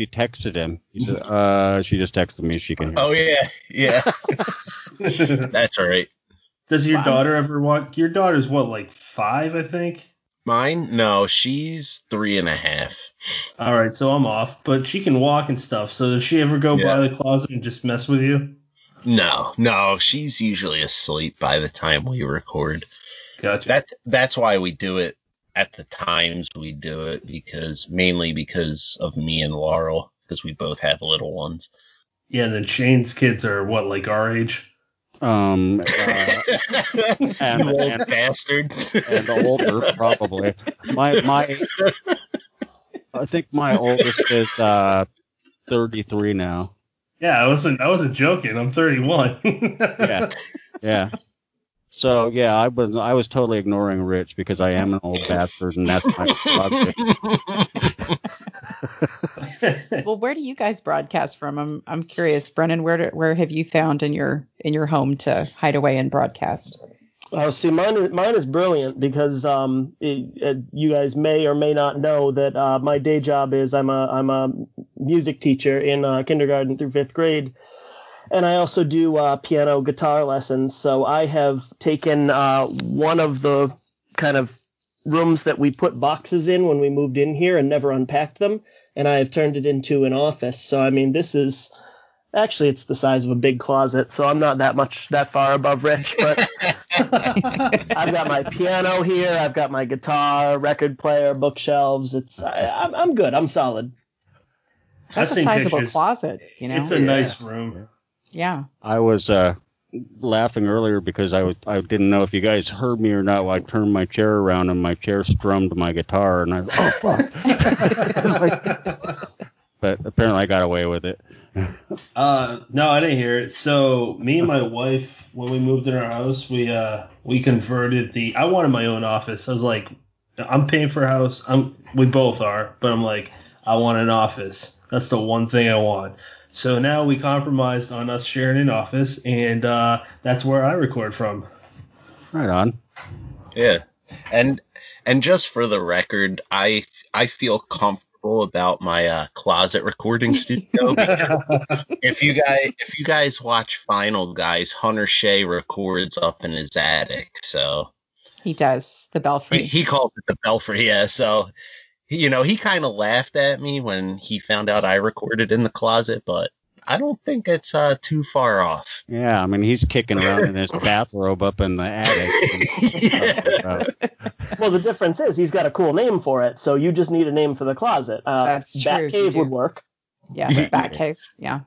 texted him. He said, she just texted me. She can hear. Oh, yeah. That's all right. Does your daughter ever walk? Your daughter's what, like 5, I think? Mine? No, she's 3.5. All right, so I'm off. But she can walk and stuff. So does she ever go by the closet and just mess with you? No, she's usually asleep by the time we record. Gotcha. That's why we do it at the times we do it, mainly because of me and Laurel, because we both have little ones. Yeah, and then Shane's kids are what, like our age? And old bastard. And older, probably. I think my oldest is 33 now. Yeah, I wasn't joking. I'm 31. Yeah. So yeah, I was totally ignoring Rich because I am an old bastard, and that's my project. Well, where do you guys broadcast from? I'm curious, Brennan. Where have you found in your home to hide away and broadcast? Oh, see, mine is brilliant because you guys may or may not know that my day job is I'm a music teacher in kindergarten through 5th grade, and I also do piano guitar lessons. So I have taken one of the kind of rooms that we put boxes in when we moved in here and never unpacked them, and I have turned it into an office. So I mean, this is actually it's the size of a big closet, so I'm not that far above Rich, but I've got my piano here, I've got my guitar, record player, bookshelves. I'm good. I'm solid. That's a sizable closet, you know. It's a nice room. Yeah. I was laughing earlier because I didn't know if you guys heard me or not. While I turned my chair around and my chair strummed my guitar, and I was, oh fuck. But apparently I got away with it. No, I didn't hear it. So me and my wife, when we moved in our house, we converted I wanted my own office. I was like, I'm paying for a house. We both are, but I'm like, I want an office. That's the one thing I want. So now we compromised on us sharing an office, and that's where I record from. Right on. Yeah, and just for the record, I feel comfortable about my closet recording studio. if you guys watch Final Guys, Hunter Shea records up in his attic. So he does the belfry. He calls it the belfry. Yeah. So he kind of laughed at me when he found out I recorded in the closet, but I don't think it's too far off. Yeah, I mean, he's kicking around in his bathrobe up in the attic. Well, the difference is he's got a cool name for it, so you just need a name for the closet. That's true. Batcave would work. Yeah, Batcave. Yeah.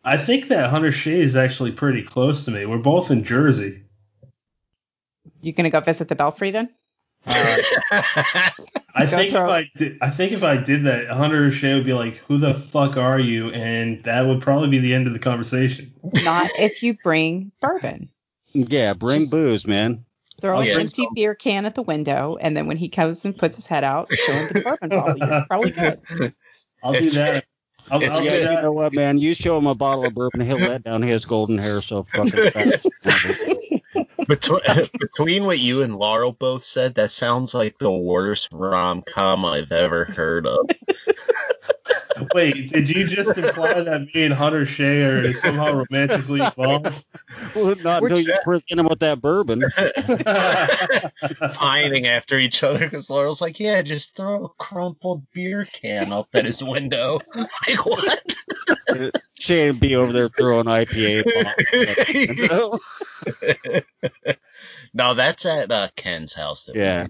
I think that Hunter Shea is actually pretty close to me. We're both in Jersey. You gonna go visit the belfry then? I think if I did that, Hunter Shea would be like, "Who the fuck are you?" And that would probably be the end of the conversation. Not if you bring bourbon. Yeah, bring booze, man. Throw an empty beer can at the window, and then when he comes and puts his head out, show him the bourbon bottle. You're probably good. I'll do that. I'll do that. You know what, man? You show him a bottle of bourbon, he'll let down his golden hair so fucking fast. Between what you and Laurel both said, that sounds like the worst rom-com I've ever heard of. Wait, did you just imply that me and Hunter Shea are somehow romantically involved? Well, not until you present him with that bourbon. Pining after each other because Laurel's like, yeah, just throw a crumpled beer can up at his window. Like, what? Shea would be over there throwing IPA bottles. No, that's at Ken's house. Yeah.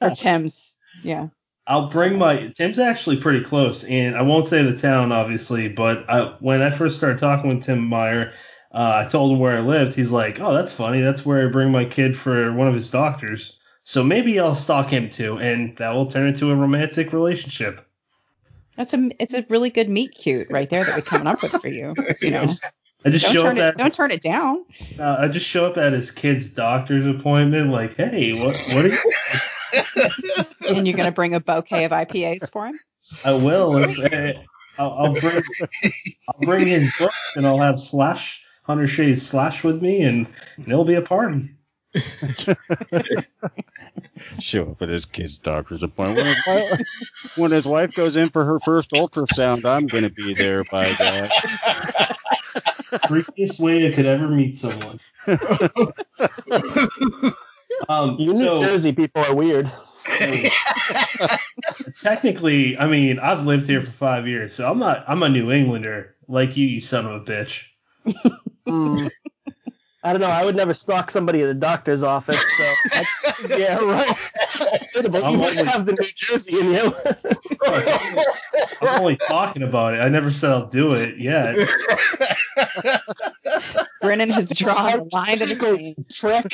Or Tim's. Yeah. I'll bring Tim's actually pretty close, and I won't say the town, obviously, but when I first started talking with Tim Meyer, I told him where I lived. He's like, oh, that's funny. That's where I bring my kid for one of his doctors. So maybe I'll stalk him too, and that will turn into a romantic relationship. It's a really good meet cute right there that we're coming up with for you. You know. Don't turn it down. I just show up at his kid's doctor's appointment, like, hey, what are you? And you're gonna bring a bouquet of IPAs for him? I will. I'll bring his book, and I'll have Hunter Shea's Slash with me, and it'll be a party. Show up at his kid's doctor's appointment. When his wife goes in for her first ultrasound, I'm going to be there by that. Freakiest way I could ever meet someone. You New Jersey people are weird. Technically, I mean, I've lived here for 5 years, so I'm a New Englander, like you son of a bitch. I don't know. I would never stalk somebody at a doctor's office. So yeah, right. You might have the New Jersey in you. I'm only talking about it. I never said I'll do it yet. Brennan has drawn a line in the trick.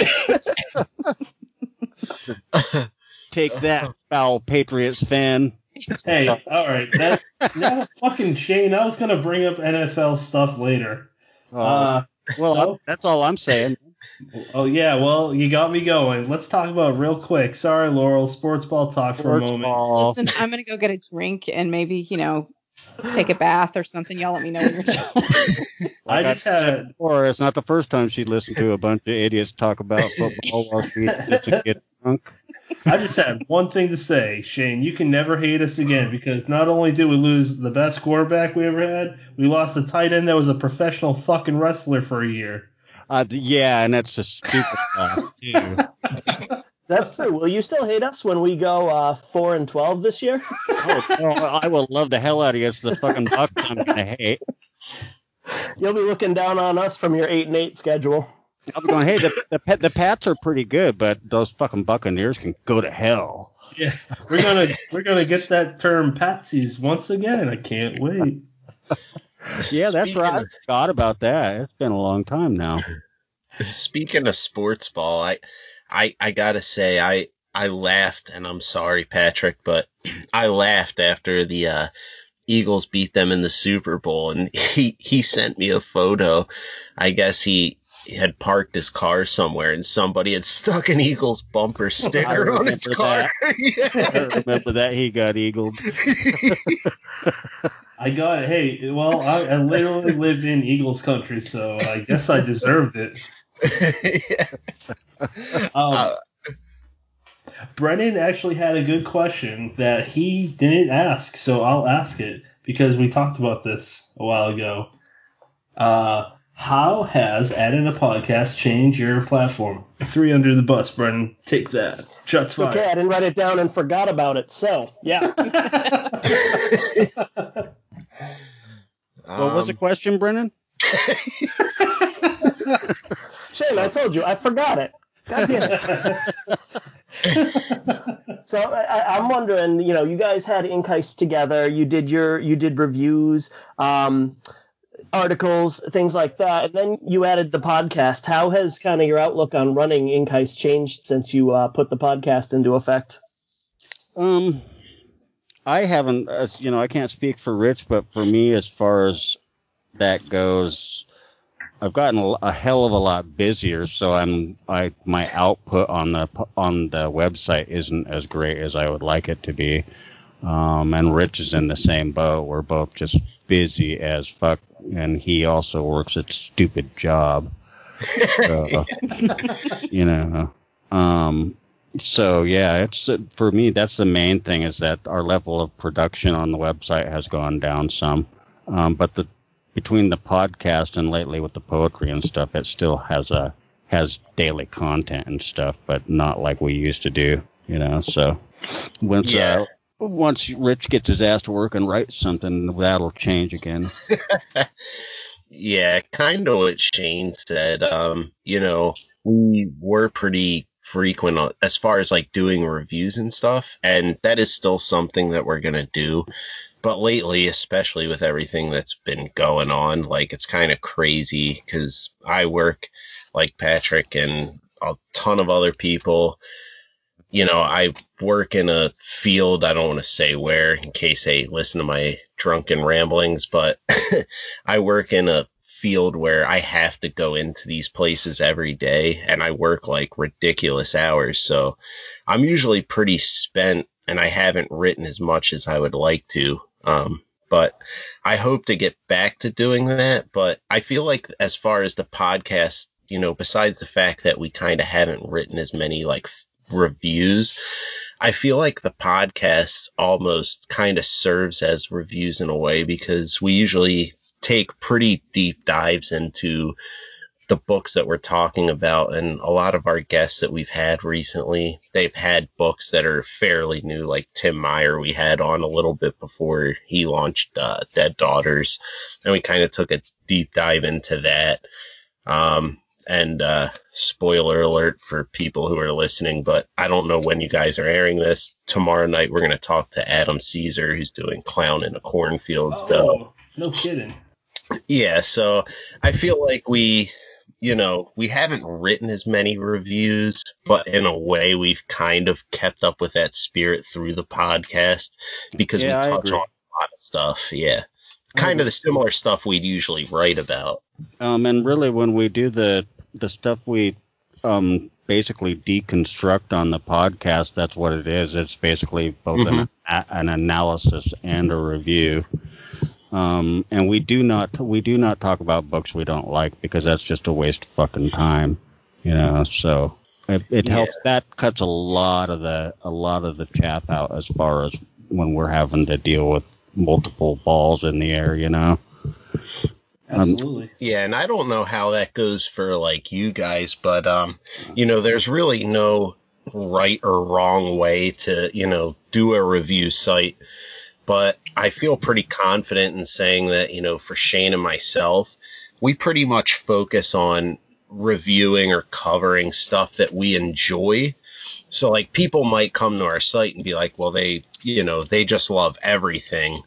Take that, foul Patriots fan. Hey, all right. Now fucking Shane, I was going to bring up NFL stuff later. Well, So? that's all I'm saying. Oh, yeah, well, you got me going. Let's talk about real quick. Sorry, Laurel, sports ball talk for a moment. Ball. Listen, I'm going to go get a drink and maybe, take a bath or something. Y'all let me know when you're done. I just had... Or it's not the first time she listened to a bunch of idiots talk about football while she get drunk. I just had one thing to say, Shane. You can never hate us again because not only did we lose the best quarterback we ever had, we lost a tight end that was a professional fucking wrestler for a year. Yeah, and that's a stupid laugh, too. That's true. Will you still hate us when we go 4-12 this year? I will love the hell out of you. It's the fucking Bucks I'm going to hate. You'll be looking down on us from your 8-8 schedule. I'll be going, hey, the Pats are pretty good, but those fucking Buccaneers can go to hell. Yeah, we're gonna get that term patsies once again. I can't wait. Yeah, that's right. I forgot about that. It's been a long time now. Speaking of sports ball, I gotta say I laughed, and I'm sorry, Patrick, but I laughed after the Eagles beat them in the Super Bowl, and he sent me a photo. I guess he had parked his car somewhere and somebody had stuck an Eagles bumper sticker on his car. Yeah. I remember that. He got eagled. I literally lived in Eagles country, so I guess I deserved it. Brennan actually had a good question that he didn't ask, so I'll ask it because we talked about this a while ago. How has adding a podcast changed your platform? 3 under the bus, Brennan. Take that. Shots fired. Okay, I didn't write it down and forgot about it, so, yeah. What was the question, Brennan? Shane, I told you, I forgot it. God damn it. So I'm wondering, you guys had Ink Heist together. You did reviews, articles, things like that, and then you added the podcast. How has kind of your outlook on running Ink Heist changed since you put the podcast into effect? I haven't, I can't speak for Rich, but for me, as far as that goes, I've gotten a hell of a lot busier, so my output on the website isn't as great as I would like it to be. And Rich is in the same boat. We're both just busy as fuck, and he also works a stupid job. So yeah, it's for me. That's the main thing, is that our level of production on the website has gone down some. But between the podcast and lately with the poetry and stuff, it still has daily content and stuff, but not like we used to do. So once Rich gets his ass to work and writes something, that'll change again. Yeah, kind of what Shane said. We were pretty frequent as far as like doing reviews and stuff, and that is still something that we're gonna do. But lately, especially with everything that's been going on, like, it's kind of crazy because I work like Patrick and a ton of other people. I work in a field, I don't want to say where in case they listen to my drunken ramblings, but I work in a field where I have to go into these places every day, and I work like ridiculous hours. So I'm usually pretty spent, and I haven't written as much as I would like to. But I hope to get back to doing that. But I feel like as far as the podcast, besides the fact that we kind of haven't written as many like reviews, I feel like the podcast almost kind of serves as reviews in a way, because we usually take pretty deep dives into the books that we're talking about, and a lot of our guests that we've had recently, they've had books that are fairly new, like Tim Meyer we had on a little bit before he launched Dead Daughters, and we kind of took a deep dive into that. And spoiler alert for people who are listening, but I don't know when you guys are airing this. Tomorrow night we're going to talk to Adam Caesar, who's doing Clown in a Cornfield. Oh, no kidding. Yeah, so I feel like we haven't written as many reviews, but in a way we've kind of kept up with that spirit through the podcast, because we touch on a lot of stuff. Yeah. kind of the similar stuff we'd usually write about. And really, when we do the stuff we basically deconstruct on the podcast, that's what it is. It's basically both an analysis and a review. And we do not talk about books we don't like, because that's just a waste of fucking time, you know. So it helps. That cuts a lot of the chaff out as far as when we're having to deal with multiple balls in the air, you know. Absolutely. Yeah, and I don't know how that goes for like you guys, but you know, there's really no right or wrong way to, you know, do a review site. But I feel pretty confident in saying that, you know, for Shane and myself, we pretty much focus on reviewing or covering stuff that we enjoy. So like people might come to our site and be like, well, they just love everything.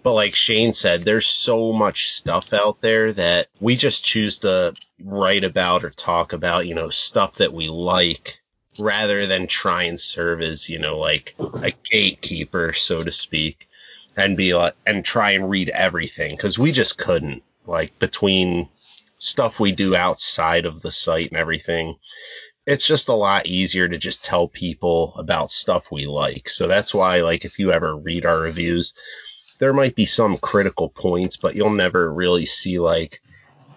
But like Shane said, there's so much stuff out there that we just choose to write about or talk about, you know, stuff that we like, rather than try and serve as, you know, like a gatekeeper, so to speak, and be like, and try and read everything, because we just couldn't. Like, between stuff we do outside of the site and everything, it's just a lot easier to just tell people about stuff we like. So that's why, like, if you ever read our reviews, there might be some critical points, but you'll never really see like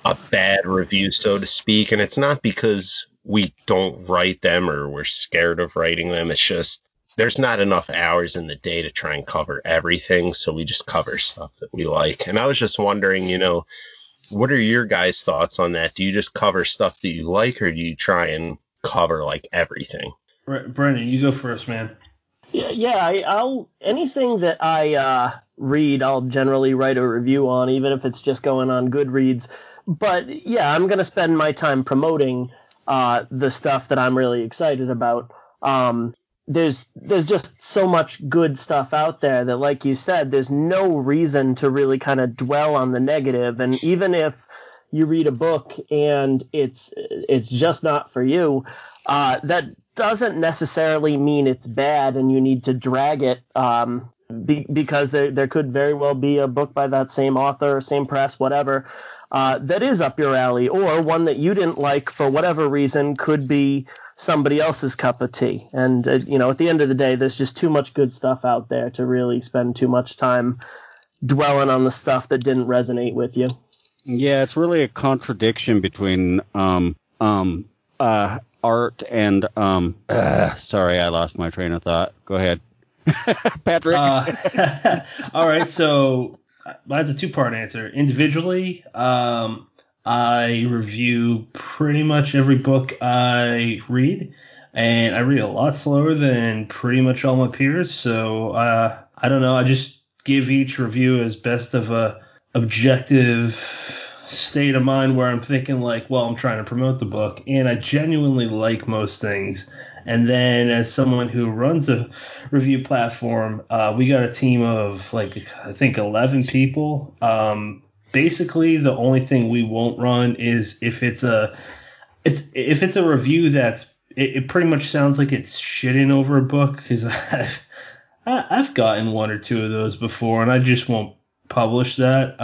a bad review, so to speak. And it's not because we don't write them or we're scared of writing them. It's just there's not enough hours in the day to try and cover everything. So we just cover stuff that we like. And I was just wondering, you know, what are your guys' thoughts on that? Do you just cover stuff that you like, or do you try and cover like everything? Brendan, you go first, man. I'll anything that I read, I'll generally write a review on, even if it's just going on Goodreads. But yeah, I'm going to spend my time promoting the stuff that I'm really excited about. There's just so much good stuff out there that, like you said, there's no reason to really kind of dwell on the negative. And even if you read a book and it's just not for you, that doesn't necessarily mean it's bad and you need to drag it, because there could very well be a book by that same author, same press, whatever, that is up your alley, or one that you didn't like for whatever reason could be somebody else's cup of tea. And, you know, at the end of the day, there's just too much good stuff out there to really spend too much time dwelling on the stuff that didn't resonate with you. Yeah, it's really a contradiction between art and sorry, I lost my train of thought. Go ahead. Patrick. All right, so that's a two-part answer. Individually, I review pretty much every book I read, and I read a lot slower than pretty much all my peers. So I don't know. I just give each review as best of a objective state of mind where I'm thinking like, well, I'm trying to promote the book, and I genuinely like most things. And then as someone who runs a review platform, we got a team of like, I think 11 people. Basically the only thing we won't run is if it's a review that's, it pretty much sounds like it's shitting over a book, because I've gotten one or two of those before, and I just won't publish that.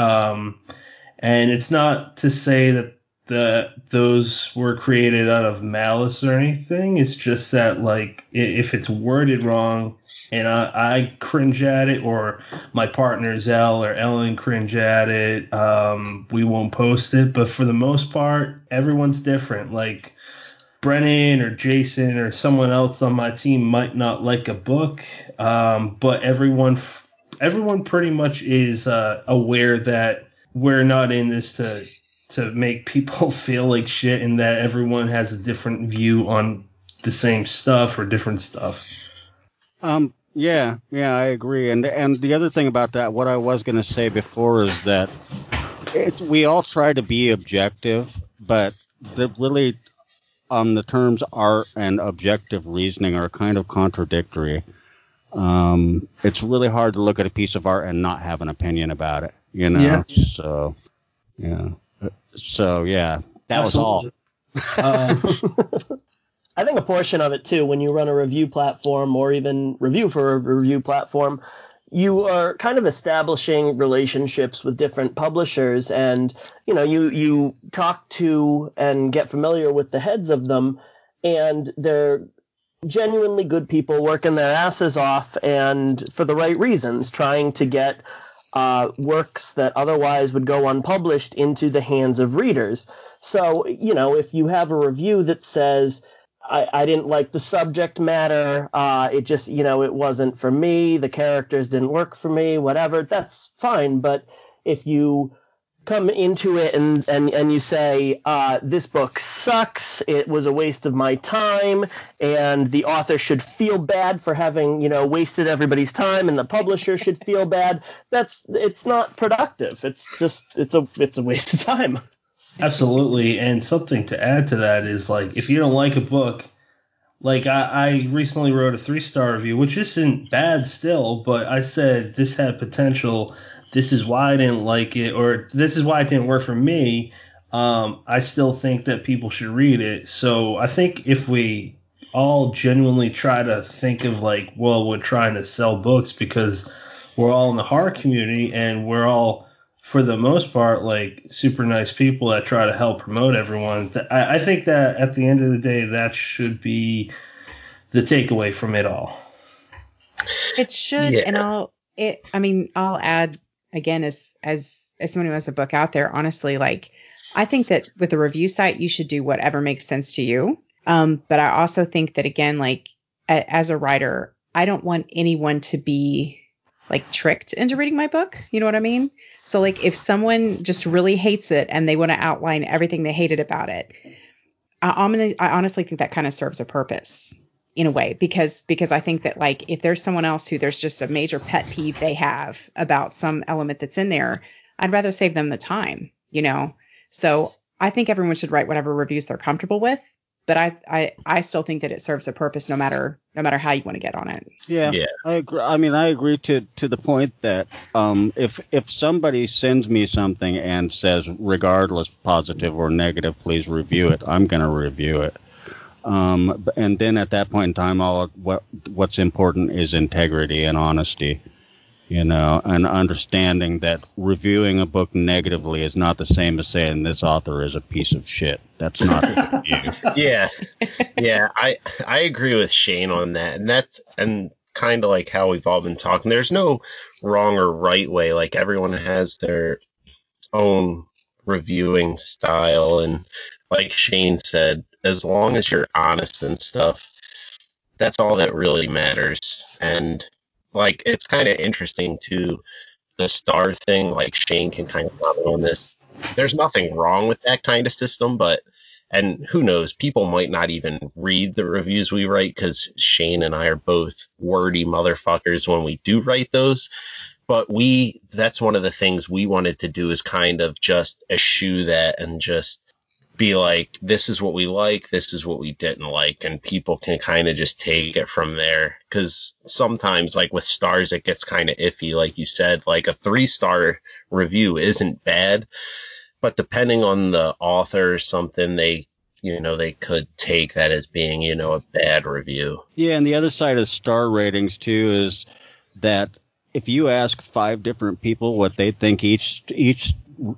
And it's not to say that those were created out of malice or anything. It's just that, like, if it's worded wrong and I cringe at it, or my partner Zell or Ellen cringe at it, we won't post it. But for the most part, everyone's different. Like, Brennan or Jason or someone else on my team might not like a book, but everyone pretty much is aware that we're not in this to make people feel like shit, and that everyone has a different view on the same stuff or different stuff. Yeah, I agree. And the other thing about that, what I was going to say before, is that we all try to be objective, but the terms art and objective reasoning are kind of contradictory. It's really hard to look at a piece of art and not have an opinion about it, you know? Yeah. So, yeah, that Absolutely. was all. I think a portion of it, too, when you run a review platform or even review for a review platform, you are kind of establishing relationships with different publishers, and you talk to and get familiar with the heads of them, and they're genuinely good people working their asses off and for the right reasons, trying to get works that otherwise would go unpublished into the hands of readers. So, if you have a review that says, I didn't like the subject matter, it just, it wasn't for me, the characters didn't work for me, whatever, that's fine. But if you come into it and you say, this book sucks, it was a waste of my time, and the author should feel bad for having, wasted everybody's time, and the publisher should feel bad, it's not productive. It's a waste of time. Absolutely. And something to add to that is, like, if you don't like a book, like I recently wrote a 3-star review, which isn't bad still, but I said this had potential. This is why I didn't like it, or this is why it didn't work for me. I still think that people should read it. So I think if we all genuinely try to think of, like, well, we're trying to sell books because we're all in the horror community, and we're all, for the most part, like, super nice people that try to help promote everyone. I think that at the end of the day, that should be the takeaway from it all. It should, yeah. And I'll add again, as someone who has a book out there, honestly, like, I think that with a review site, you should do whatever makes sense to you. But I also think that, again, like, as a writer, I don't want anyone to be, like, tricked into reading my book. You know what I mean? So, like, if someone just really hates it and they want to outline everything they hated about it, I honestly think that kind of serves a purpose in a way, because I think that, like, if there's someone else who there's just a major pet peeve they have about some element that's in there, I'd rather save them the time, So I think everyone should write whatever reviews they're comfortable with. But I still think that it serves a purpose no matter how you want to get on it. Yeah. I agree. I agree to the point that if somebody sends me something and says, regardless, positive or negative, please review it, I'm going to review it. And then at that point in time, what's important is integrity and honesty. And understanding that reviewing a book negatively is not the same as saying this author is a piece of shit. That's not a review. Yeah. I agree with Shane on that. And kind of like how we've all been talking. There's no wrong or right way. Like, everyone has their own reviewing style. And like Shane said, as long as you're honest and stuff, that's all that really matters. And, like, it's kind of interesting, too, the star thing. Like, Shane can kind of comment on this. There's nothing wrong with that kind of system, and who knows, people might not even read the reviews we write, because Shane and I are both wordy motherfuckers when we do write those. But that's one of the things we wanted to do, is kind of just eschew that and just be like, this is what we like, this is what we didn't like, and people can kind of just take it from there. Because sometimes, like, with stars, it gets kind of iffy. Like you said, like, a 3-star review isn't bad, but depending on the author or something, they could take that as being, a bad review. Yeah, and the other side of star ratings too is that if you ask 5 different people what they think each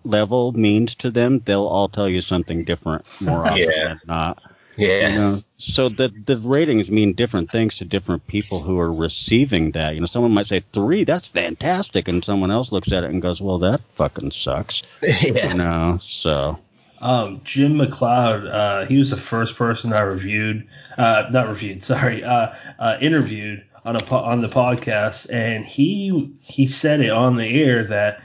level means to them, they'll all tell you something different more often than not. Yeah. So the ratings mean different things to different people who are receiving that. Someone might say 3, that's fantastic, and someone else looks at it and goes, well, that fucking sucks. Yeah. So. Jim McLeod, he was the first person I interviewed on the podcast, and he said it on the air that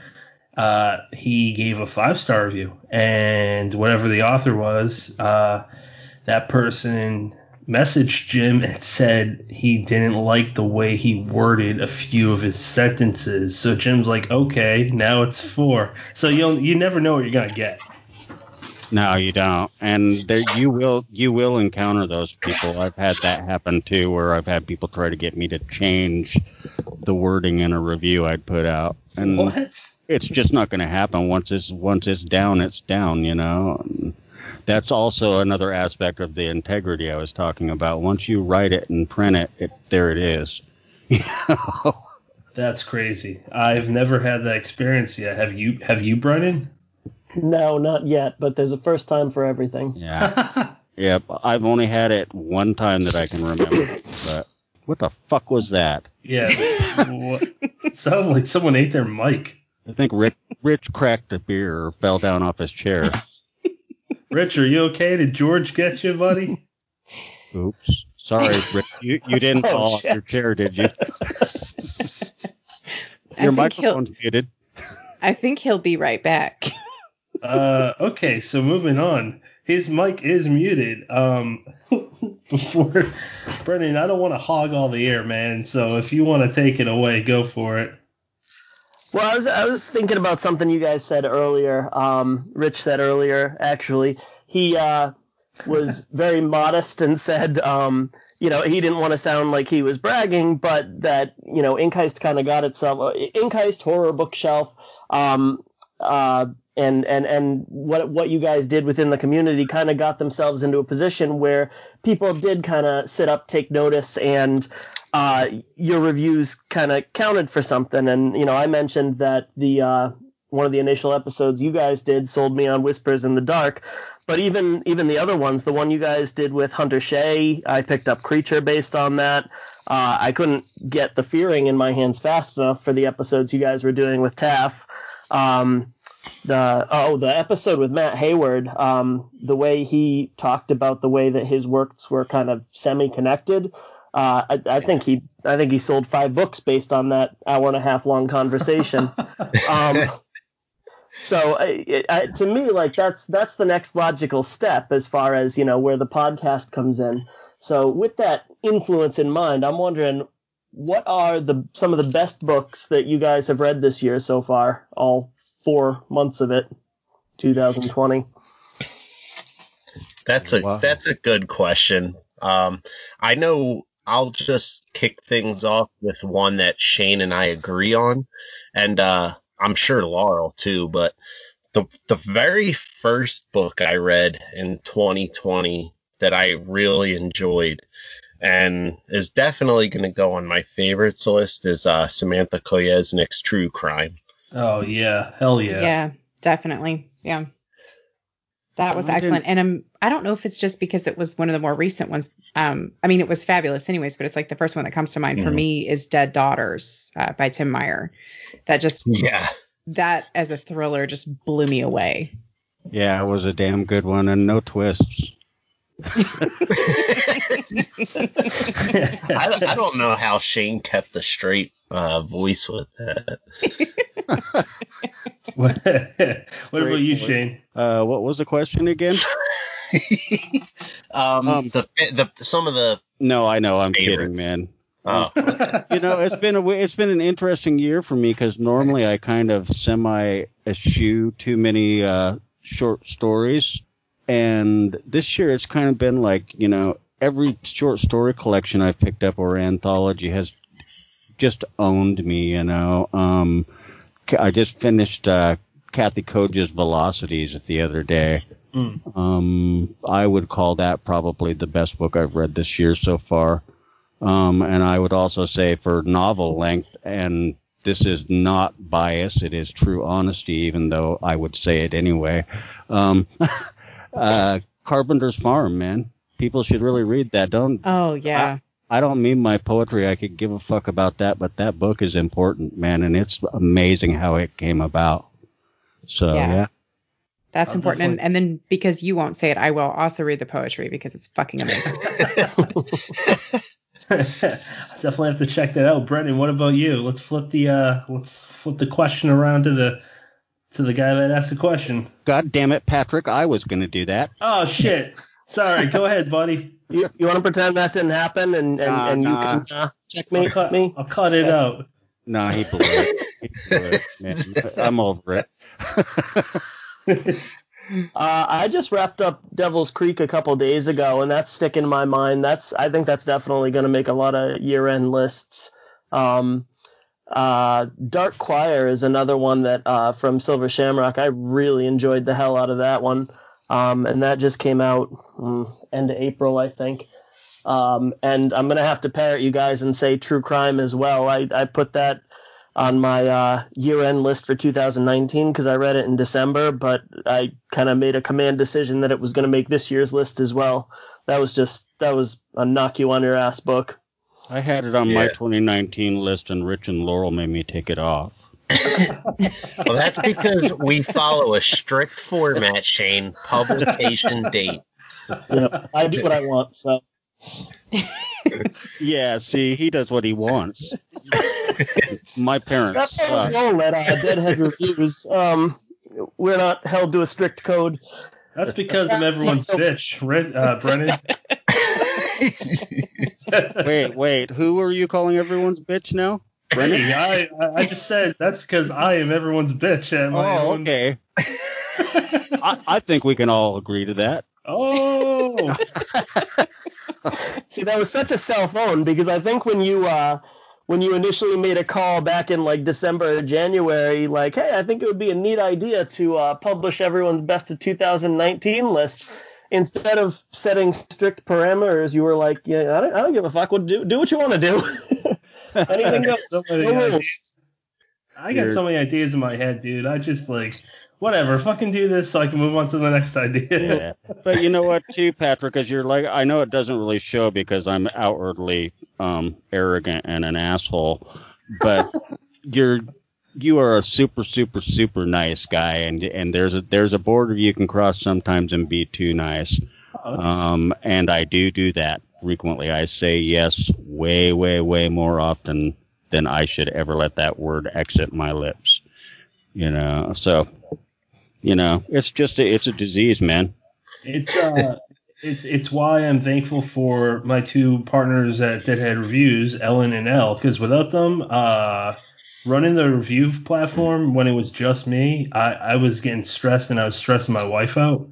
he gave a 5-star review, and whatever the author was, that person messaged Jim and said he didn't like the way he worded a few of his sentences. So Jim's like, okay, now it's 4. So you never know what you're gonna get. No, you don't. And you will encounter those people. I've had that happen too, where I've had people try to get me to change the wording in a review I'd put out. And what? It's just not going to happen. Once it's down, it's down, And that's also another aspect of the integrity I was talking about. Once you write it and print it, there it is. That's crazy. I've never had that experience yet. Have you, Brennan? No, not yet, but there's a first time for everything. Yeah. Yep. I've only had it one time that I can remember. But what the fuck was that? Yeah. It sounded like someone ate their mic. I think Rich cracked a beer or fell down off his chair. Rich, are you okay? Did George get you, buddy? Oops. Sorry, Rich. You didn't fall off your chair, did you? Your microphone's muted. I think he'll be right back. Okay, so moving on. His mic is muted. Before Brennan, I don't want to hog all the air, man. So if you want to take it away, go for it. Well, I was thinking about something you guys said earlier. Rich said earlier, actually. He was very modest and said, he didn't want to sound like he was bragging, but that, Ink Heist kind of got itself, Ink Heist horror bookshelf, and what you guys did within the community kind of got themselves into a position where people did kind of sit up, take notice, and your reviews kind of counted for something. And, I mentioned that the one of the initial episodes you guys did sold me on Whispers in the Dark. But even the other ones, the one you guys did with Hunter Shea, I picked up Creature based on that. I couldn't get The Fearing in my hands fast enough for the episodes you guys were doing with Taff. The episode with Matt Hayward, the way he talked about the way that his works were kind of semi-connected. I think he sold 5 books based on that hour-and-a-half long conversation. So to me, like that's the next logical step as far as, where the podcast comes in. So with that influence in mind, I'm wondering what are some of the best books that you guys have read this year so far, all 4 months of it, 2020. That's a good question. I know I'll just kick things off with one that Shane and I agree on, and I'm sure Laurel too, but the very first book I read in 2020 that I really enjoyed and is definitely going to go on my favorites list is Samantha Koyesnik's True Crime. Oh, yeah. Hell yeah. Yeah, definitely. Yeah. That was excellent. And I don't know if it's just because it was one of the more recent ones. It was fabulous anyways, but it's like the first one that comes to mind for me is Dead Daughters by Tim Meyer. That as a thriller just blew me away. Yeah, it was a damn good one and no twists. I don't know how Shane kept a straight voice with that. What about you, Shane? What was the question again? Some of the. No, I know. I'm favorites. Kidding, man. Oh. It's been an interesting year for me because normally I kind of eschew too many short stories, and this year it's kind of been like every short story collection I've picked up or anthology has just owned me. I just finished Kathy Koja's Velocities the other day. I would call that probably the best book I've read this year so far. And I would also say for novel length, and this is not bias, it is true honesty, even though I would say it anyway. Carpenter's Farm, man. People should really read that. Oh, yeah. I don't mean my poetry. I could give a fuck about that, but that book is important, man, and it's amazing how it came about. So, yeah. That's important. And then because you won't say it, I will also read the poetry because it's fucking amazing. I definitely have to check that out. Brendan, what about you? Let's flip the question around to the guy that asked the question. God damn it, Patrick! I was going to do that. Oh shit! Sorry. Go ahead, buddy. You want to pretend that didn't happen and you can checkmate me? I'll cut it out. No, he blew it. Man. I'm over it. I just wrapped up Devil's Creek a couple days ago, and that's sticking in my mind. I think that's definitely going to make a lot of year-end lists. Dark Choir is another one that from Silver Shamrock. I really enjoyed the hell out of that one, and that just came out end of April, I think. And I'm going to have to parrot you guys and say true crime as well. I put that on my year-end list for 2019 because I read it in December, but I kind of made a command decision that it was going to make this year's list as well. That was a knock you on your ass book. I had it on my 2019 list, and Rich and Laurel made me take it off. Well, that's because we follow a strict format, Shane. Publication date. Yep, I do what I want, so. Yeah, see, he does what he wants. My parents That's suck. how we're rolling at Deadhead Reviews. We're not held to a strict code. That's because I'm everyone's bitch, Brennan. Wait, who are you calling everyone's bitch now? Brennan? Hey, I just said that's because I am everyone's bitch at my own. Okay. I think we can all agree to that. Oh. See, that was such a cell phone because I think when you initially made a call back in like December or January, like, hey, I think it would be a neat idea to publish everyone's best of 2019 list. Instead of setting strict parameters, you were like, yeah, I don't give a fuck. Do what you want to do. Anything goes. I got so many ideas in my head, dude. I just like, whatever, fucking do this so I can move on to the next idea. Yeah. But you know what, too, Patrick, as you're like, I know it doesn't really show because I'm outwardly arrogant and an asshole, but you are a super, super, super nice guy, and there's a border you can cross sometimes and be too nice. And I do that frequently. I say yes way, way, way more often than I should ever let that word exit my lips. So, it's a disease, man. It's why I'm thankful for my two partners at Deadhead Reviews, Ellen and Elle, because without them, running the review platform when it was just me, I was getting stressed and I was stressing my wife out.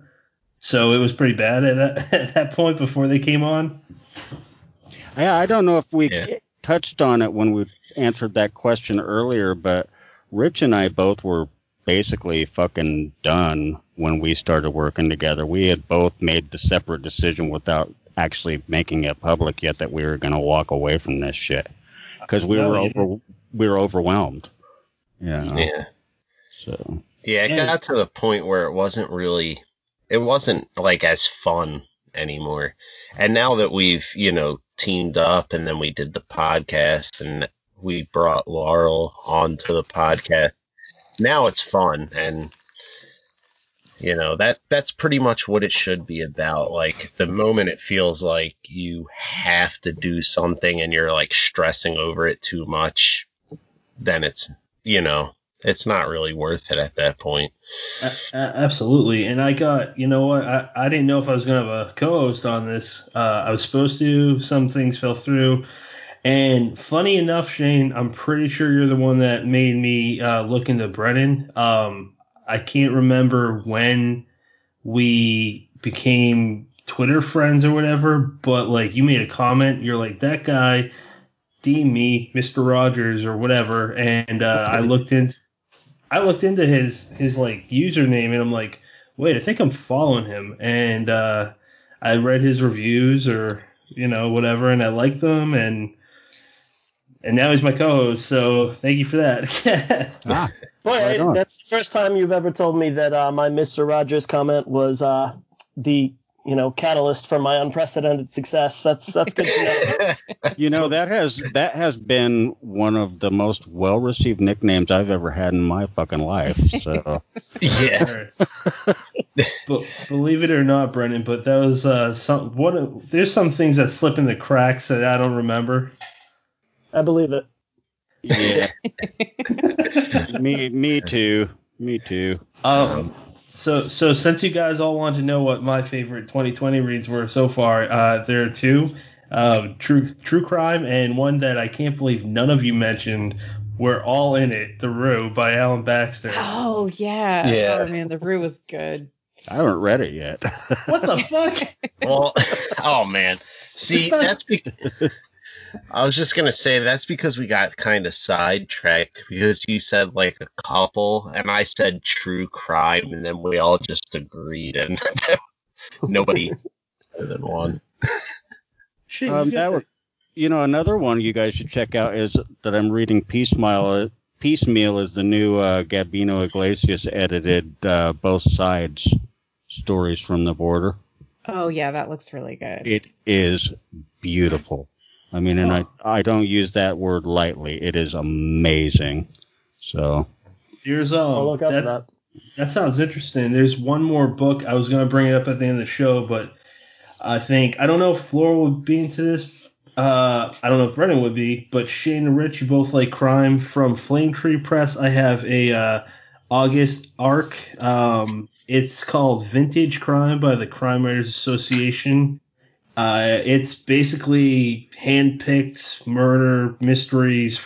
So it was pretty bad at that point before they came on. Yeah, I don't know if we touched on it when we answered that question earlier, but Rich and I both were basically fucking done when we started working together. We had both made the separate decision without actually making it public yet that we were going to walk away from this shit because we were overwhelmed. Yeah. So. Yeah, it got to the point where it wasn't like as fun anymore. And now that we've, teamed up and then we did the podcast and we brought Laurel onto the podcast, now it's fun. And, that's pretty much what it should be about. Like the moment it feels like you have to do something and you're like stressing over it too much, then it's, it's not really worth it at that point. Absolutely. And I got, I didn't know if I was going to have a co-host on this. I was supposed to. Some things fell through. And funny enough, Shane, I'm pretty sure you're the one that made me look into Brennan. I can't remember when we became Twitter friends or whatever, but like you made a comment. You're like, that guy, DM me, Mr. Rogers or whatever. And I looked into his like username and I'm like, wait, I think I'm following him. And I read his reviews or, whatever, and I liked them and now he's my co-host, so thank you for that. Boy, that's the first time you've ever told me that my Mr. Rogers comment was the catalyst for my unprecedented success. That's good to know. That has been one of the most well-received nicknames I've ever had in my fucking life. So yeah. But believe it or not, Brendan, but that was there's some things that slip in the cracks that I don't remember. I believe it. Yeah. Me too. So since you guys all want to know what my favorite 2020 reads were so far, there are two, true crime and one that I can't believe none of you mentioned. We're all in it. The Rue by Alan Baxter. Oh yeah. Yeah. Oh man, The Rue was good. I haven't read it yet. What the fuck? Well, oh man. See, that's because I was just gonna say that's because we got kind of sidetracked because you said like a couple and I said true crime and then we all just agreed and nobody other than one. Shit, you got that. Another one you guys should check out is that I'm reading Piecemeal is the new Gabino Iglesias edited Both Sides stories from the border. Oh, yeah, that looks really good. It is beautiful. I mean, and I don't use that word lightly. It is amazing. So there's I'll look up for that. That sounds interesting. There's one more book. I was going to bring it up at the end of the show, but I don't know if Laurel would be into this. I don't know if Brennan would be, but Shane and Rich, you both like crime from Flame Tree Press. I have a August arc. It's called Vintage Crime by the Crime Writers Association. It's basically hand-picked murder mysteries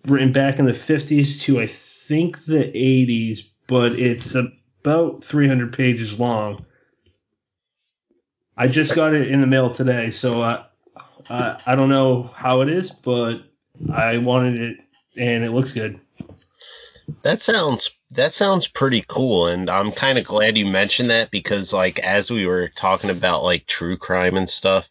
written back in the 50s to, I think, the 80s, but it's about 300 pages long. I just got it in the mail today, so I don't know how it is, but I wanted it, and it looks good. That sounds pretty cool, and I'm kind of glad you mentioned that because, like, as we were talking about, like, true crime and stuff,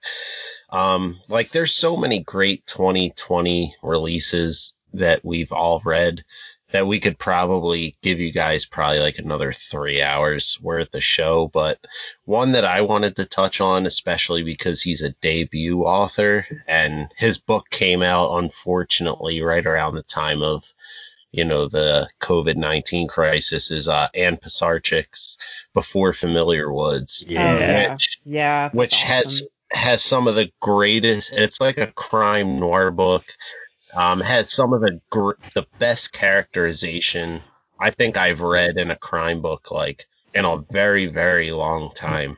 like, there's so many great 2020 releases that we've all read that we could probably give you guys like another 3 hours worth of show. But one that I wanted to touch on, especially because he's a debut author and his book came out, unfortunately, right around the time of, the COVID-19 crisis, is Ann Pisarcik's Before Familiar Woods. Yeah. Which awesome. has some of the greatest, it's like a crime noir book. Has some of the best characterization I think I've read in a crime book, like, in a very, very long time.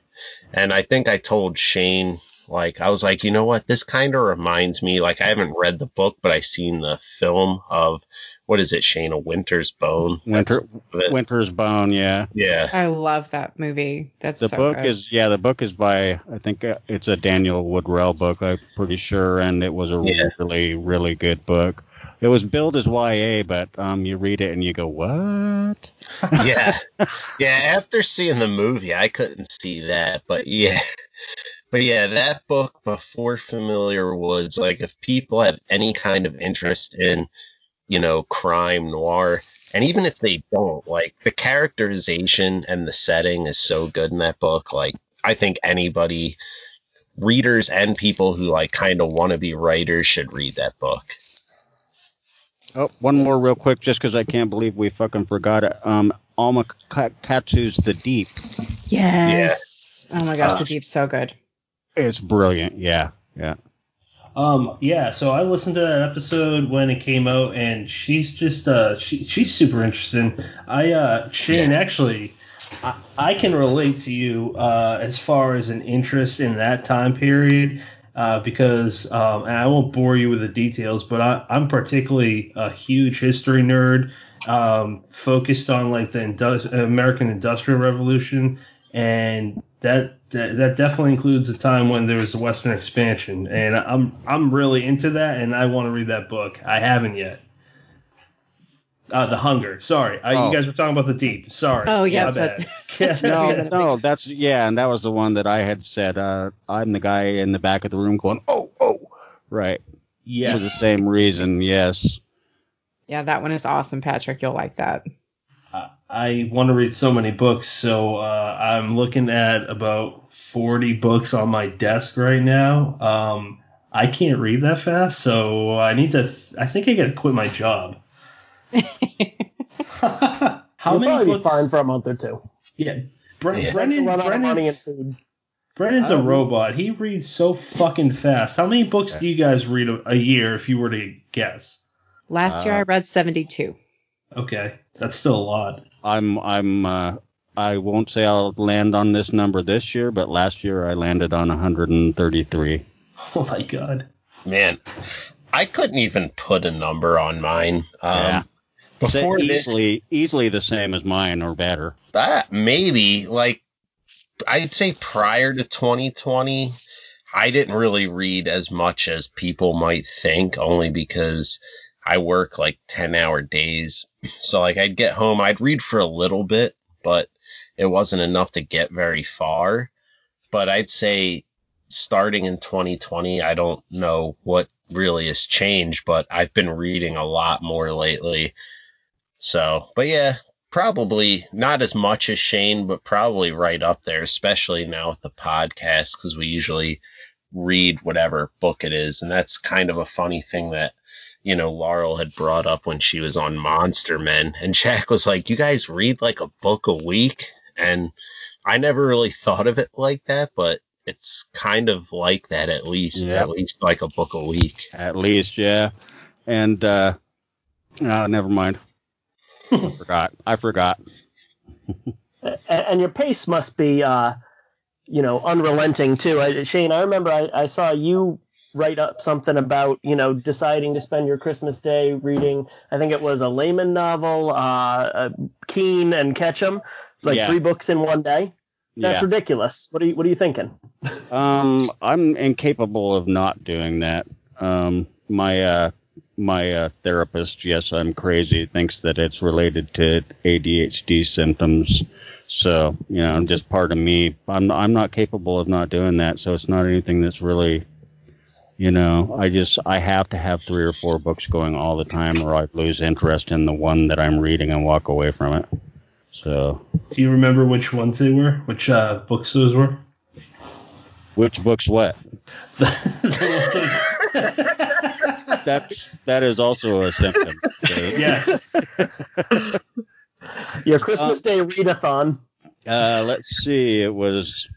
And I think I told Shane, like, I was like, you know what, this kind of reminds me, like, I haven't read the book, but I've seen the film of, what is it, Shane, A Winter's Bone? Winter's Bone, yeah. Yeah. I love that movie. That's the so book good. the book is by, I think it's a Daniel Woodrell book, I'm pretty sure, and it was a really, really good book. It was billed as YA, but you read it and you go, what? Yeah. After seeing the movie, I couldn't see that, but yeah. But yeah, that book, Before Familiar Woods, like, if people have any kind of interest in, crime noir, and even if they don't, like, the characterization and the setting is so good in that book. Like, I think anybody, readers and people who, like, kind of want to be writers, should read that book. Oh, one more real quick, just because I can't believe we fucking forgot it. Alma Katsu's The Deep. Yes. Yeah. Oh my gosh, The Deep's so good. It's brilliant. Yeah. So I listened to that episode when it came out, and she's just she's super interesting. Shane, actually, I can relate to you as far as an interest in that time period, because and I won't bore you with the details, but I'm particularly a huge history nerd, focused on, like, the American Industrial Revolution, and that definitely includes a time when there was the Western expansion, and I'm really into that, and I want to read that book. I haven't yet. The Hunger. Sorry, you guys were talking about The Deep. Sorry. Oh yeah, my bad. No, that's and that was the one that I had said. I'm the guy in the back of the room going, oh, right. Yes. For the same reason. Yes. Yeah, that one is awesome, Patrick. You'll like that. I want to read so many books, so I'm looking at about 40 books on my desk right now. I can't read that fast, so I think I got to quit my job. You'll probably be fine for a month or two. Yeah. Brennan's a robot. He reads so fucking fast. How many books do you guys read a year, if you were to guess? Last year I read 72. Okay, that's still a lot. I won't say I'll land on this number this year, but last year I landed on 133. Oh my god. Man, I couldn't even put a number on mine. Before easily the same as mine or better. Maybe, like, I'd say prior to 2020, I didn't really read as much as people might think, only because I work like 10-hour days. So, like, I'd get home, I'd read for a little bit, but it wasn't enough to get very far. But I'd say starting in 2020. I don't know what really has changed, but I've been reading a lot more lately. So, but yeah, probably not as much as Shane, but probably right up there, especially now with the podcast, because we usually read whatever book it is. And that's kind of a funny thing that, you know, Laurel had brought up when she was on Monster Men. And Jack was like, you guys read like a book a week? And I never really thought of it like that, but it's kind of like that at least like a book a week. At least, yeah. And, never mind. I forgot. And your pace must be, unrelenting too. Shane, I remember I saw you write up something about, deciding to spend your Christmas day reading, I think it was a Layman novel, Keene and Ketchum, 3 books in one day. That's ridiculous. What are you thinking? I'm incapable of not doing that. My therapist, yes, I'm crazy, thinks that it's related to ADHD symptoms. So, just part of me. I'm not capable of not doing that. So it's not anything that's really, I have to have 3 or 4 books going all the time, or I lose interest in the one that I'm reading and walk away from it. So. Do you remember which ones they were? Which books those were? Which books what? That is also a symptom. So. Yes. Your Christmas Day readathon. Let's see. It was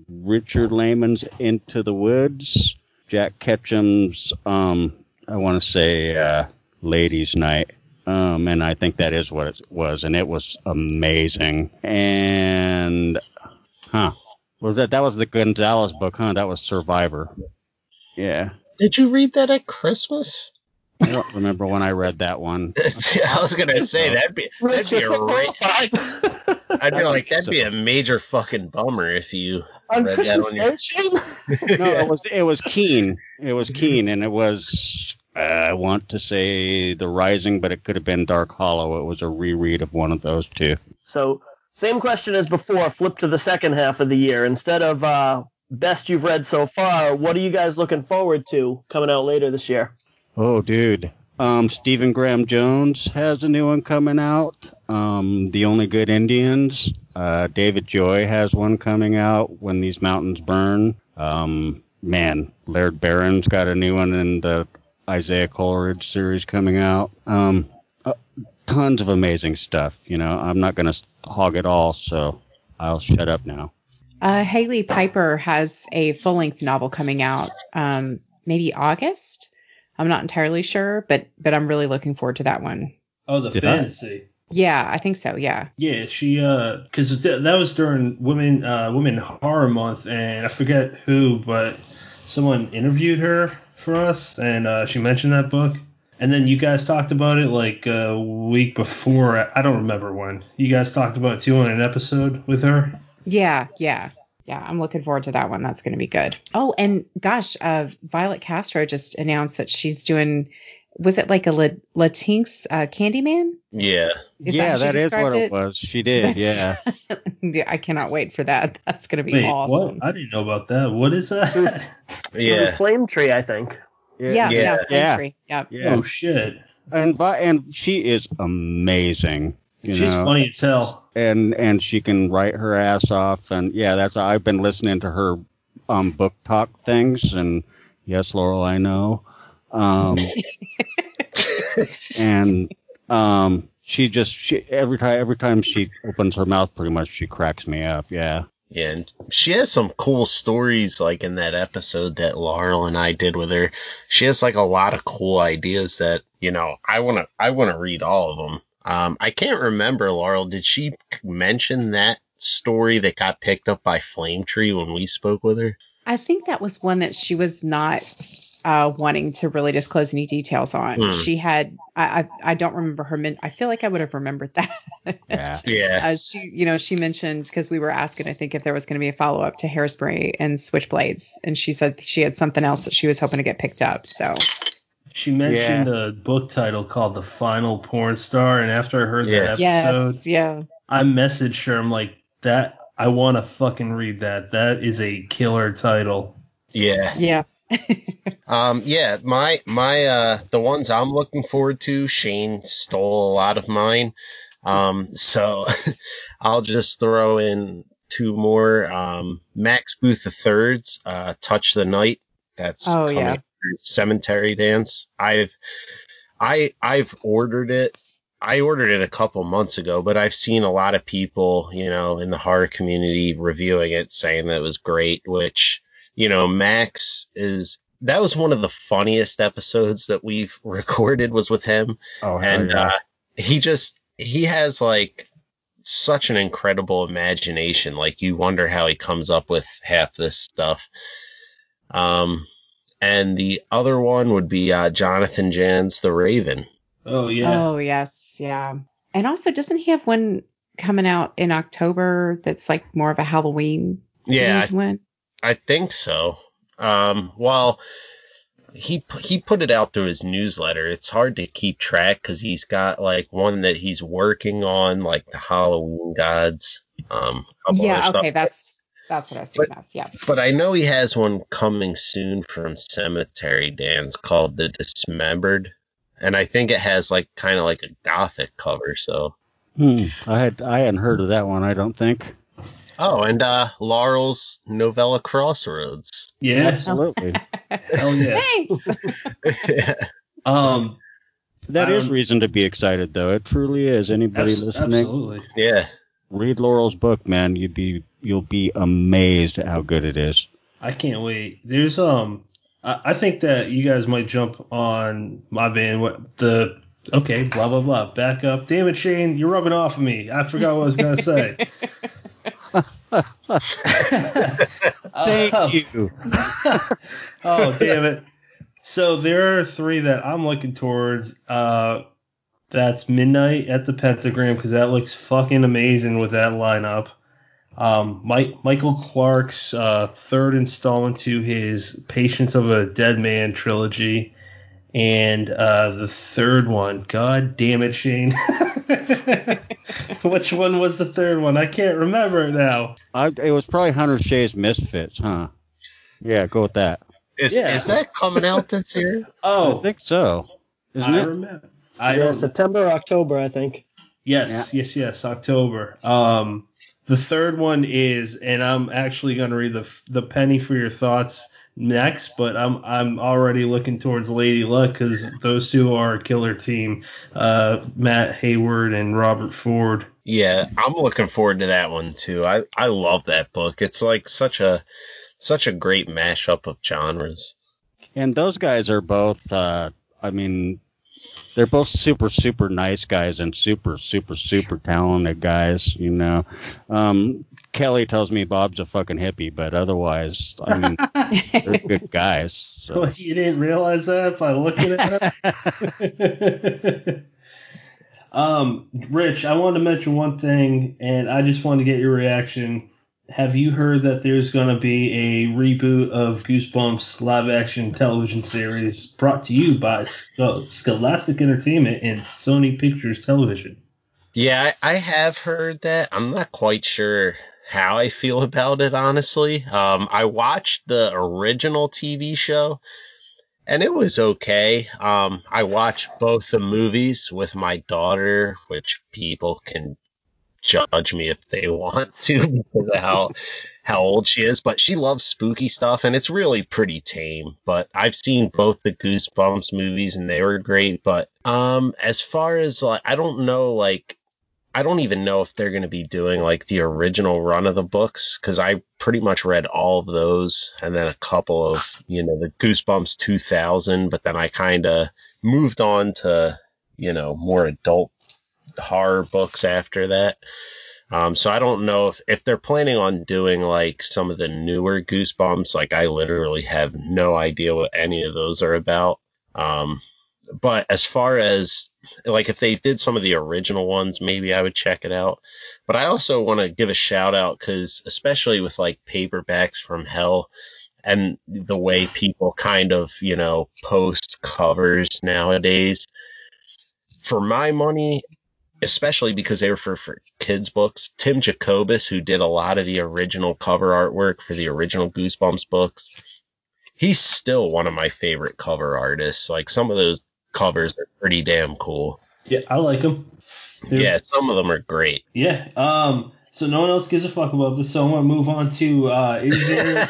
Richard Layman's Into the Woods, Jack Ketchum's, I want to say, Ladies' Night. And I think that is what it was, and it was amazing. And, was that was the Gonzalez book, huh? That was Survivor. Yeah. Did you read that at Christmas? I don't remember when I read that one. I was gonna say that'd be a I'd be like that'd be a major fucking bummer if you on read Christmas that on your. No, it was Keene. It was Keene, and it was I want to say The Rising, but it could have been Dark Hollow. It was a reread of one of those two. So same question as before. Flip to the second half of the year instead of best you've read so far. What are you guys looking forward to coming out later this year? Oh, dude. Stephen Graham Jones has a new one coming out. The Only Good Indians. David Joy has one coming out, When These Mountains Burn. Laird Barron's got a new one in the Isaiah Coleridge series coming out. Tons of amazing stuff. I'm not going to hog it all, so I'll shut up now. Haley Piper has a full-length novel coming out, maybe August. I'm not entirely sure, but I'm really looking forward to that one. Oh, the fantasy. Yeah, I think so. Yeah. Yeah, she because that was during Women Horror Month, and I forget who, but someone interviewed her for us, and she mentioned that book. And then you guys talked about it like a week before. I don't remember when. You guys talked about it too on an episode with her. Yeah. I'm looking forward to that one. That's going to be good. Oh, and gosh, Violet Castro just announced that she's doing, was it like a Latinx Candyman? Yeah. That is what it was. She did, yeah. I cannot wait for that. That's going to be awesome. What? I didn't know about that. What is that? Yeah. Flame Tree, I think. Yeah. Flame Tree. Yeah. Oh, shit. And she is amazing. She's funny as hell. And she can write her ass off, and I've been listening to her book talk things, and yes, Laurel, I know. And she every time she opens her mouth, pretty much she cracks me up. Yeah. Yeah, and she has some cool stories, like in that episode that Laurel and I did with her. She has like a lot of cool ideas that I wanna read all of them. I can't remember, Laurel, did she mention that story that got picked up by Flame Tree when we spoke with her? I think that was one that she was not wanting to really disclose any details on. She had, I don't remember her. I feel like I would have remembered that. Yeah. She mentioned, because we were asking, I think, if there was going to be a follow up to Hairspray and Switchblades, and she said she had something else that she was hoping to get picked up. So. She mentioned a book title called The Final Porn Star, and after I heard that episode, I messaged her. I'm like, I want to fucking read that. That is a killer title. Yeah. Yeah. Yeah, the ones I'm looking forward to, Shane stole a lot of mine. So I'll just throw in two more. Max Booth III's, Touch the Night. That's coming through Cemetery Dance. I've ordered it. I ordered it a couple months ago, but I've seen a lot of people, in the horror community reviewing it, saying that it was great, which, Max that was one of the funniest episodes that we've recorded was with him. Oh, and yeah. He has like such an incredible imagination. Like you wonder how he comes up with half this stuff. And the other one would be Jonathan Jan's The Raven. Oh, yeah. Oh, yes. Yeah. And also, doesn't he have one coming out in October that's like more of a Halloween one? I think so. Well, he put it out through his newsletter. It's hard to keep track because he's got like one that he's working on, like the Halloween Gods. Yeah. Okay. That's what I was thinking of. Yeah. But I know he has one coming soon from Cemetery Dance called The Dismembered. And I think it has like kind of like a gothic cover. So I hadn't heard of that one, I don't think. Oh, and Laurel's Novella Crossroads. Yeah, absolutely. Hell yeah. Thanks. Yeah. That is reason to be excited, though. It truly is. Anybody listening? Absolutely. Yeah. Read Laurel's book, man. You'll be amazed at how good it is. I can't wait. There's I think that you guys might jump on my band. Okay, blah blah blah. Back up. Damn it, Shane, you're rubbing off of me. I forgot what I was gonna say. Thank you. Oh, damn it. So there are three that I'm looking towards. That's Midnight at the Pentagram, because that looks fucking amazing with that lineup. Michael Clark's third installment to his Patience of a Dead Man trilogy. And the third one, god damn it, Shane. Which one was the third one? I can't remember it now. It was probably Hunter Shay's Misfits, huh? Yeah, go with that. Is that coming out this year? Oh, I think so. Isn't it? Remember. September, October, I think. Yes, October. The third one is, and I'm actually going to read the penny for your thoughts next, but I'm already looking towards Lady Luck because those two are a killer team, Matt Hayward and Robert Ford. Yeah, I'm looking forward to that one too. I love that book. It's like such a great mashup of genres. And those guys are both, they're both super, super nice guys and super, super, super talented guys, Kelly tells me Bob's a fucking hippie, but otherwise, they're good guys. So. Well, you didn't realize that by looking at it? Rich, I wanted to mention one thing, and I just wanted to get your reaction. Have you heard that there's going to be a reboot of Goosebumps live-action television series brought to you by Scholastic Entertainment and Sony Pictures Television? Yeah, I have heard that. I'm not quite sure how I feel about it, honestly. I watched the original TV show, and it was okay. I watched both the movies with my daughter, which people can judge me if they want to because of how old she is, but she loves spooky stuff, and it's really pretty tame. But I've seen both the Goosebumps movies, and they were great. But as far as I don't know, I don't even know if they're going to be doing like the original run of the books, because I pretty much read all of those and then a couple of, the Goosebumps 2000, but then I kind of moved on to, more adult horror books after that. So I don't know if they're planning on doing like some of the newer Goosebumps. Like I literally have no idea what any of those are about. But as far as like if they did some of the original ones, maybe I would check it out. But I also want to give a shout out because especially with like Paperbacks from Hell and the way people kind of, post covers nowadays, for my money, especially because they were for kids books, Tim Jacobus, who did a lot of the original cover artwork for the original Goosebumps books, he's still one of my favorite cover artists. Like, some of those covers are pretty damn cool. Yeah, I like him. Yeah, some of them are great. Yeah. So no one else gives a fuck about this, so I want to move on to is there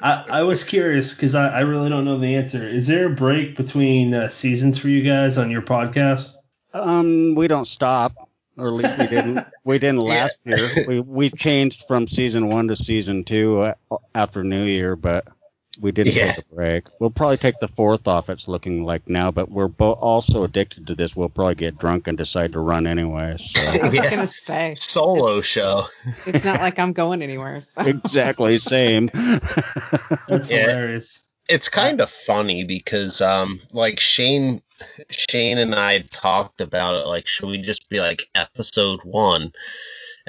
I was curious because I really don't know the answer. Is there a break between seasons for you guys on your podcast? We don't stop, or at least we didn't. We didn't last year. We changed from season 1 to season 2 after New Year, but we didn't take a break. We'll probably take the 4th off. It's looking like now, but we're also addicted to this. We'll probably get drunk and decide to run anyway. So. I was gonna say solo show. It's not like I'm going anywhere. So. Exactly, same. That's hilarious. It's kind of funny because like Shane and I had talked about it, like, should we just be like episode 1?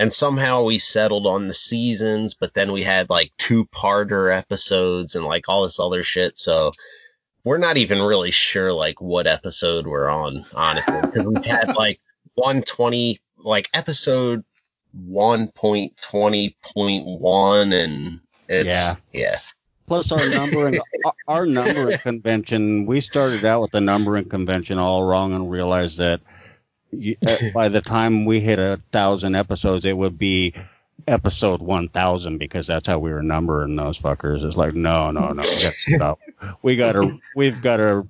And somehow we settled on the seasons, but then we had like 2-parter episodes and like all this other shit. So we're not even really sure like what episode we're on, honestly, because we've had like 120, like episode 1.20.1, and it's Plus our numbering convention. We started out with the numbering convention all wrong and realized that by the time we hit 1,000 episodes, it would be episode 1,000 because that's how we were numbering those fuckers. It's like no, we gotta stop. We've got to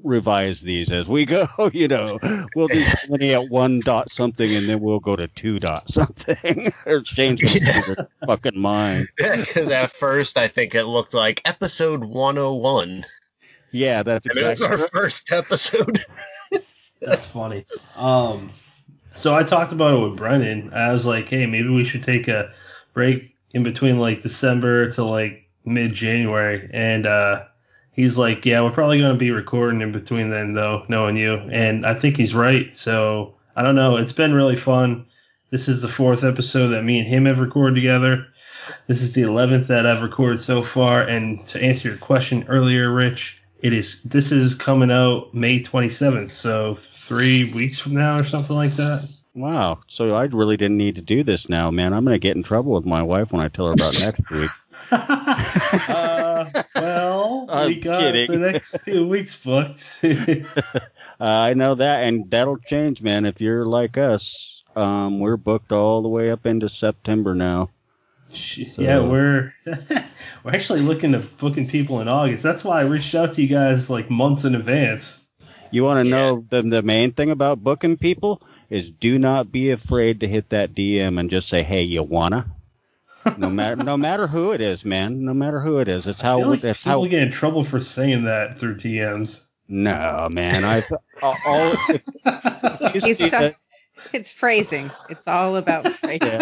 revise these as we go. You know, we'll do something at 1 dot something and then we'll go to 2 dot something or change the fucking mind. Because at first I think it looked like episode 101. Yeah, that's exactly. And it was our first episode. That's funny. So I talked about it with Brendan. I was like, hey, maybe we should take a break in between like December to like mid-January. And he's like, yeah, we're probably going to be recording in between then, though, knowing you. And I think he's right. So I don't know. It's been really fun. This is the 4th episode that me and him have recorded together. This is the 11th that I've recorded so far. And to answer your question earlier, Rich, this is coming out May 27th, so 3 weeks from now or something like that. Wow. So I really didn't need to do this now, man. I'm going to get in trouble with my wife when I tell her about next week. Well, we got kidding. the next 2 weeks booked. I know that, and that'll change, man. If you're like us, we're booked all the way up into September now. So. Yeah, we're actually looking to booking people in August. That's why I reached out to you guys like months in advance. You want to know the main thing about booking people is do not be afraid to hit that DM and just say, hey, you wanna? No matter who it is, man. No matter who it is. It's how. Like people get in trouble for saying that through DMs. No, man. It's phrasing. It's all about phrasing.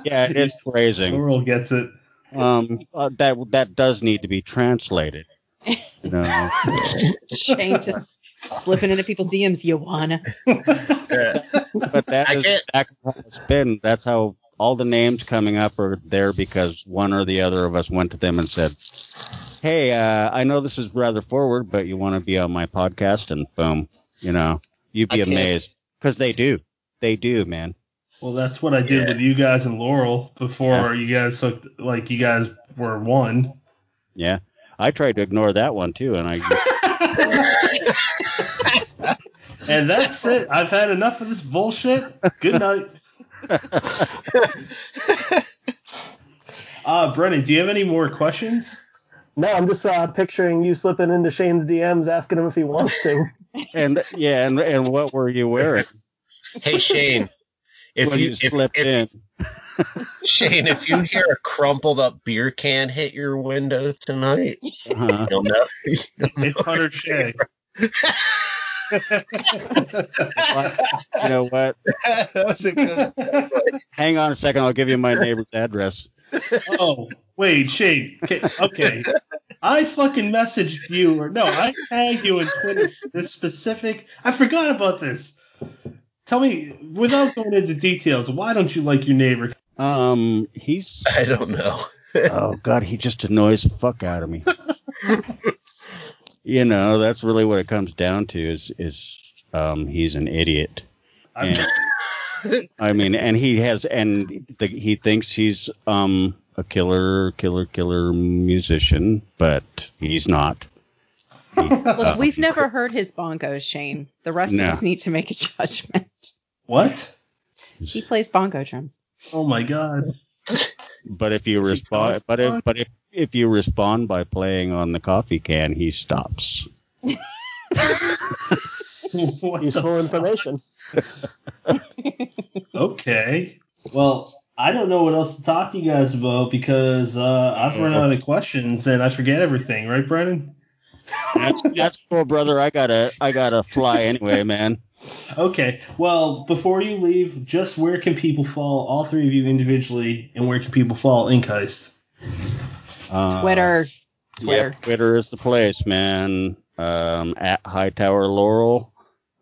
Yeah, it is phrasing. Laurel gets it. That does need to be translated. You know. Shane just slipping into people's DMs. You wanna? But that is exactly how it's been. That's how all the names coming up are there because one or the other of us went to them and said, "Hey, I know this is rather forward, but you want to be on my podcast?" And boom, you know, you'd be amazed because they do. They do, man. Well, that's what I did with you guys and Laurel before you guys looked like you guys were one. Yeah. I tried to ignore that one, too, and And that's it. I've had enough of this bullshit. Good night. Brennan, do you have any more questions? No, I'm just picturing you slipping into Shane's DMs asking him if he wants to. And what were you wearing? Hey, Shane, if you hear a crumpled up beer can hit your window tonight, you'll know. It's Hunter Shea. You know what? That was a good. Hang on a second. I'll give you my neighbor's address. Oh, wait, Shane. Okay. I fucking messaged you, I tagged you in Twitter for this specific. I forgot about this. Tell me, without going into details, why don't you like your neighbor? I don't know. Oh God, he just annoys the fuck out of me. You know, that's really what it comes down to is he's an idiot. And, I mean, and he thinks he's a a killer musician, but he's not. Look, we've never heard his bongos, Shane. The rest of us need to make a judgment. What? He plays bongo drums. Oh my god. But if you respond, if you respond by playing on the coffee can, he stops. Useful information. Okay. Well, I don't know what else to talk to you guys about because I've run out of questions and I forget everything, right, Brennan? That's cool, brother. I gotta fly anyway, man. Okay. Well, before you leave, just where can people follow all three of you individually, and where can people follow Ink Heist? Twitter. Yeah, Twitter is the place, man. At Hightower Laurel,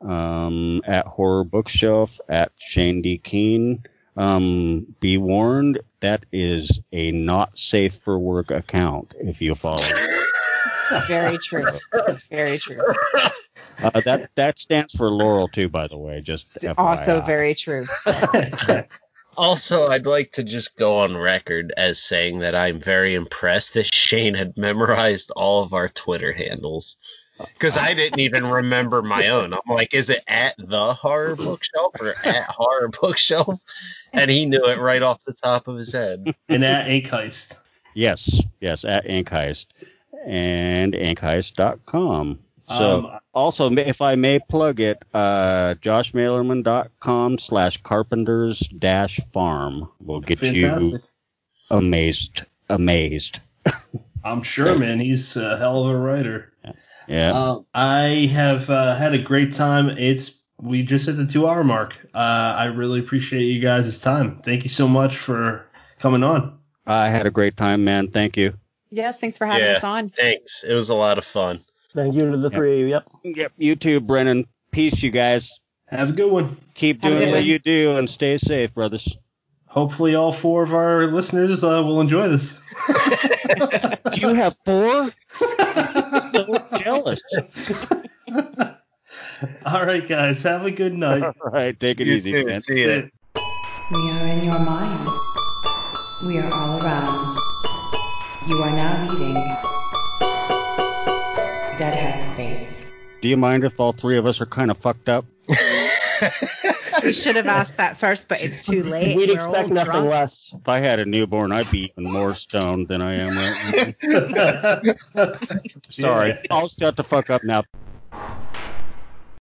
at Horror Bookshelf, at Shane D. Keene. Be warned, that is a not safe for work account if you follow it. Very true. Very true. That stands for Laurel too, by the way. Just FYI. Also very true. Also, I'd like to just go on record as saying that I'm very impressed that Shane had memorized all of our Twitter handles. Because I didn't even remember my own. I'm like, is it at the Horror Bookshelf or at Horror Bookshelf? And he knew it right off the top of his head. And at Ink Heist. Yes, at Ink Heist. And inkheist.com. So, also, if I may plug it, joshmalerman.com/carpenters-farm will get Fantastic. you amazed. I'm sure, man. He's a hell of a writer. Yeah. I have had a great time. We just hit the 2-hour mark. I really appreciate you guys' time. Thank you so much for coming on. I had a great time, man. Thank you. Yes, thanks for having us on. Thanks. It was a lot of fun. Thank you to the three of you. Yep. You too, Brennan. Peace, you guys. Have a good one. Keep doing what you do and stay safe, brothers. Hopefully all 4 of our listeners will enjoy this. You have 4? I'm so jealous. All right, guys. Have a good night. All right. Take it easy, man. See ya. We are in your mind. We are all around. You are now leaving Dead Headspace. Do you mind if all 3 of us are kind of fucked up? We should have asked that first, but it's too late. We'd We're expect all nothing drunk. less. If I had a newborn, I'd be even more stoned than I am right now. Sorry. I'll shut the fuck up now.